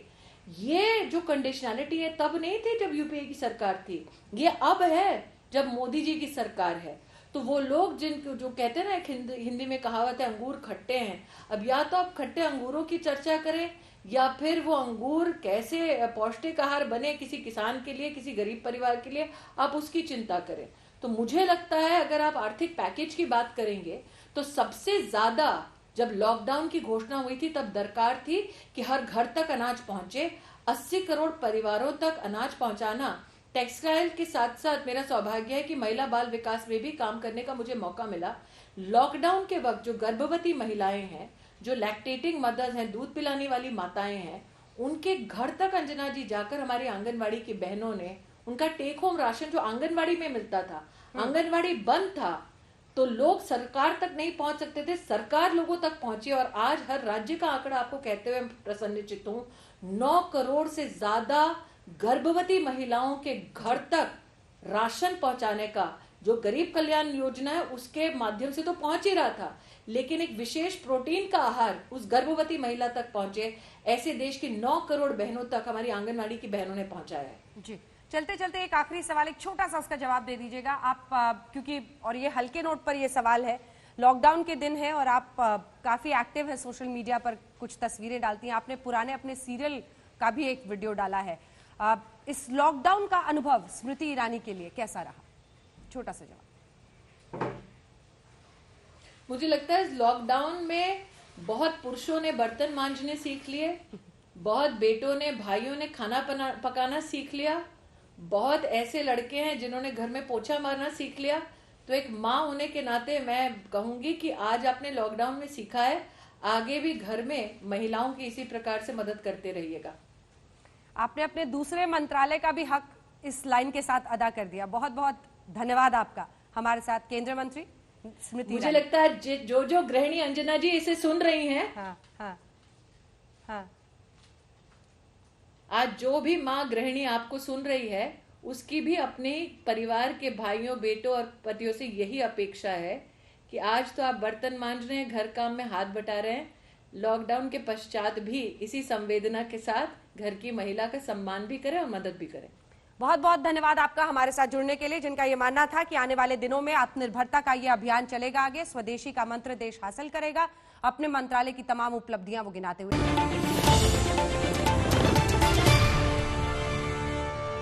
ये जो कंडीशनैलिटी है तब नहीं थी जब यूपीए की सरकार थी, ये अब है जब मोदी जी की सरकार है। तो वो लोग जो कहते हैं ना, हिंदी में कहावत है अंगूर खट्टे हैं, अब या तो आप खट्टे अंगूरों की चर्चा करें या फिर वो अंगूर कैसे पौष्टिक आहार बने किसी किसान के लिए, किसी गरीब परिवार के लिए, आप उसकी चिंता करें। तो मुझे लगता है अगर आप आर्थिक पैकेज की बात करेंगे तो सबसे ज्यादा जब लॉकडाउन की घोषणा हुई थी तब दरकार थी कि हर घर तक अनाज पहुंचे। 80 करोड़ परिवारों तक अनाज पहुंचाना। टेक्सटाइल के साथ साथ मेरा सौभाग्य है कि महिला बाल विकास में भी काम करने का मुझे मौका मिला। लॉकडाउन के वक्त जो गर्भवती महिलाएं हैं, जो लैक्टेटिंग मदर्स हैं, दूध पिलाने वाली माताएं हैं, उनके घर तक अंजना जी जाकर हमारी आंगनबाड़ी की बहनों ने उनका टेक होम राशन जो आंगनबाड़ी में मिलता था, आंगनबाड़ी बंद था तो लोग सरकार तक नहीं पहुंच सकते थे, सरकार लोगों तक पहुंची। और आज हर राज्य का आंकड़ा आपको कहते हुए प्रसन्नचित्त हूं, 9 करोड़ से ज्यादा गर्भवती महिलाओं के घर तक राशन पहुंचाने का जो गरीब कल्याण योजना है उसके माध्यम से तो पहुंच ही रहा था, लेकिन एक विशेष प्रोटीन का आहार उस गर्भवती महिला तक पहुंचे, ऐसे देश की 9 करोड़ बहनों तक हमारी आंगनबाड़ी की बहनों ने पहुंचाया है। जी, चलते चलते एक आखिरी सवाल, एक छोटा सा उसका जवाब दे दीजिएगा आप, क्योंकि और ये हल्के नोट पर ये सवाल है, लॉकडाउन के दिन है और आप काफी एक्टिव हैं सोशल मीडिया पर, कुछ तस्वीरें डालती हैं, आपने पुराने अपने सीरियल का भी एक वीडियो डाला है। इस लॉकडाउन का अनुभव स्मृति ईरानी के लिए कैसा रहा? छोटा सा जवाब। मुझे लगता है इस लॉकडाउन में बहुत पुरुषों ने बर्तन मांजने सीख लिए, बहुत बेटों ने, भाइयों ने खाना पकाना सीख लिया, बहुत ऐसे लड़के हैं जिन्होंने घर में पोछा मारना सीख लिया। तो एक माँ होने के नाते मैं कहूंगी कि आज आपने लॉकडाउन में सीखा है, आगे भी घर में महिलाओं की इसी प्रकार से मदद करते रहिएगा। आपने अपने दूसरे मंत्रालय का भी हक इस लाइन के साथ अदा कर दिया। बहुत बहुत धन्यवाद आपका हमारे साथ केंद्रीय मंत्री स्मृति। मुझे लगता है जो गृहिणी अंजना जी इसे सुन रही हैं, हाँ। आज जो भी माँ गृहिणी आपको सुन रही है, उसकी भी अपने परिवार के भाइयों, बेटों और पतियों से यही अपेक्षा है कि आज तो आप बर्तन मांज रहे हैं, घर काम में हाथ बटा रहे हैं, लॉकडाउन के पश्चात भी इसी संवेदना के साथ घर की महिला का सम्मान भी करें और मदद भी करें। बहुत बहुत धन्यवाद आपका हमारे साथ जुड़ने के लिए, जिनका ये मानना था कि आने वाले दिनों में आत्मनिर्भरता का ये अभियान चलेगा आगे, स्वदेशी का मंत्र देश हासिल करेगा। अपने मंत्रालय की तमाम उपलब्धियां वो गिनाते हुए